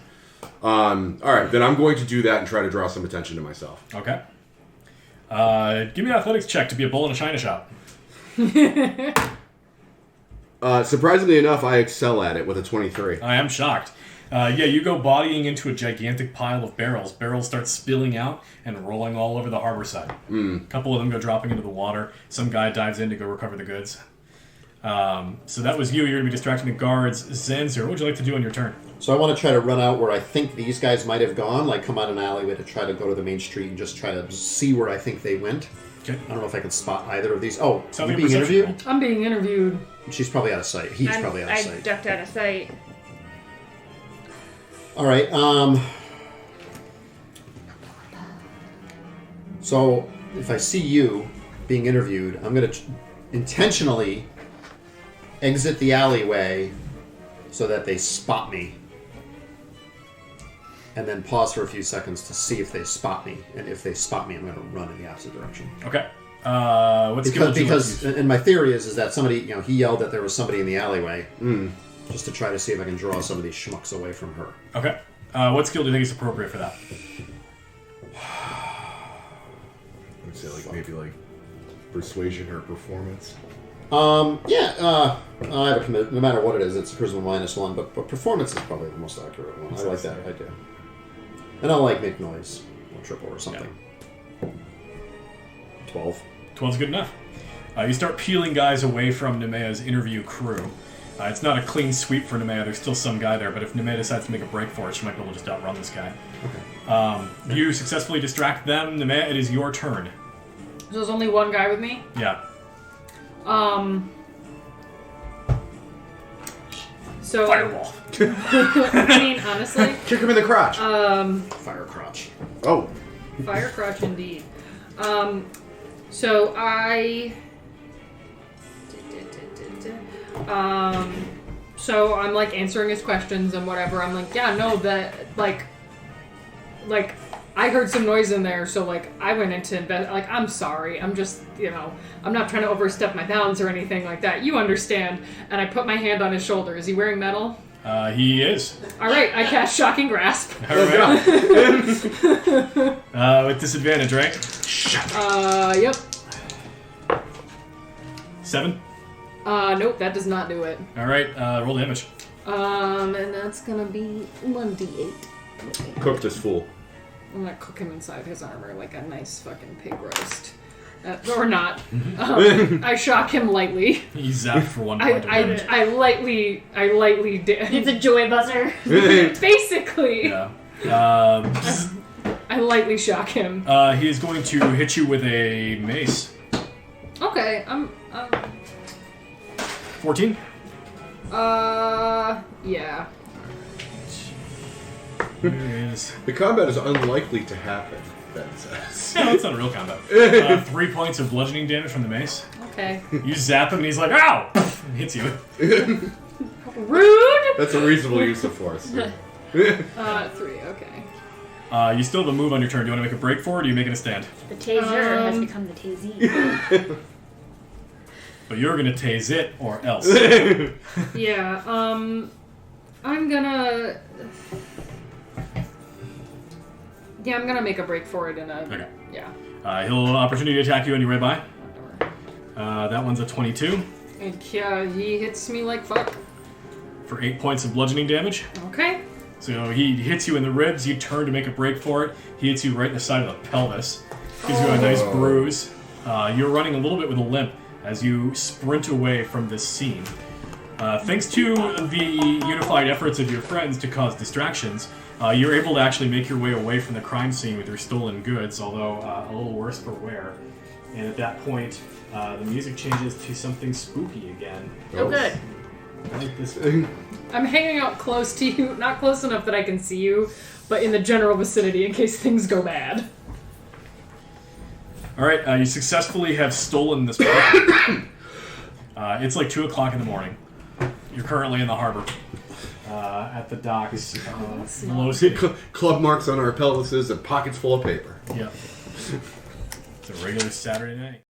All right, then I'm going to do that and try to draw some attention to myself. Okay. Give me an athletics check to be a bull in a china shop. Surprisingly enough, I excel at it with a 23. I am shocked. You go bodying into a gigantic pile of barrels. Barrels start spilling out and rolling all over the harbor side. A couple of them go dropping into the water. Some guy dives in to go recover the goods. So that was you. You're going to be distracting the guards. Zanzir, what would you like to do on your turn? So I want to try to run out where I think these guys might have gone, like come out an alleyway to try to go to the main street and just try to see where I think they went. Okay. I don't know if I can spot either of these. Oh, Sounds you like a being perception interviewed? I'm being interviewed. She's probably out of sight. He's probably out of I sight. ducked out of sight. All right. So if I see you being interviewed, I'm going to intentionally exit the alleyway so that they spot me, and then pause for a few seconds to see if they spot me. And if they spot me, I'm going to run in the opposite direction. Okay. What skill would you like to use? And my theory is that somebody, he yelled that there was somebody in the alleyway, just to try to see if I can draw some of these schmucks away from her. Okay. What skill do you think is appropriate for that? I would say maybe persuasion or performance. I have a commitment. No matter what it is, it's charisma -1, but performance is probably the most accurate one. I like that idea. And I'll make noise, or triple or something. Yeah. 12. 12's good enough. You start peeling guys away from Nemea's interview crew. It's not a clean sweep for Nemea. There's still some guy there, but if Nemea decides to make a break for it, she might be able to just outrun this guy. Okay. You successfully distract them. Nemea, it is your turn. So there's only one guy with me? Yeah. So Fireball. I mean, honestly, Kick him in the crotch. Fire crotch. Oh. Fire crotch indeed. So I. So I'm answering his questions and whatever. I'm yeah, no, that I heard some noise in there, so I went into I'm sorry. I'm just, I'm not trying to overstep my bounds or anything like that. You understand. And I put my hand on his shoulder. Is he wearing metal? He is. All right, I cast Shocking Grasp. All right. With disadvantage, right? Yep. 7? Nope, that does not do it. All right, roll damage. And that's gonna be 1d8. Cook this fool. I'm gonna cook him inside his armor like a nice fucking pig roast. Or not. I shock him lightly. He's zapped for 1 point of damage. I lightly It's a joy buzzer. Basically. Yeah. I lightly shock him. He is going to hit you with a mace. Okay, 14? Yeah. There it is. The combat is unlikely to happen, Ben says. No, it's not a real combat. 3 points of bludgeoning damage from the mace. Okay. You zap him and he's like, ow! And hits you. Rude! That's a reasonable use of force. 3, okay. You still have a move on your turn. Do you want to make a break for it, or are you making a stand? The taser has become the tasee. But you're going to tase it, or else. Yeah, I'm gonna... Yeah, I'm gonna make a break for it in a... Okay. Yeah. He'll opportunity to attack you when you're right by. That one's a 22. And yeah, he hits me like fuck. For 8 points of bludgeoning damage. Okay. So he hits you in the ribs, you turn to make a break for it. He hits you right in the side of the pelvis. Gives you a nice bruise. You're running a little bit with a limp as you sprint away from this scene. Thanks to the unified efforts of your friends to cause distractions, you're able to actually make your way away from the crime scene with your stolen goods, although a little worse for wear. And at that point, the music changes to something spooky again. Oh, good. I like this. I'm hanging out close to you, not close enough that I can see you, but in the general vicinity in case things go bad. Alright, you successfully have stolen this property. It's like 2 o'clock in the morning. You're currently in the harbor. At the docks. Below Club marks on our pelvises and pockets full of paper. Yep. It's a regular Saturday night.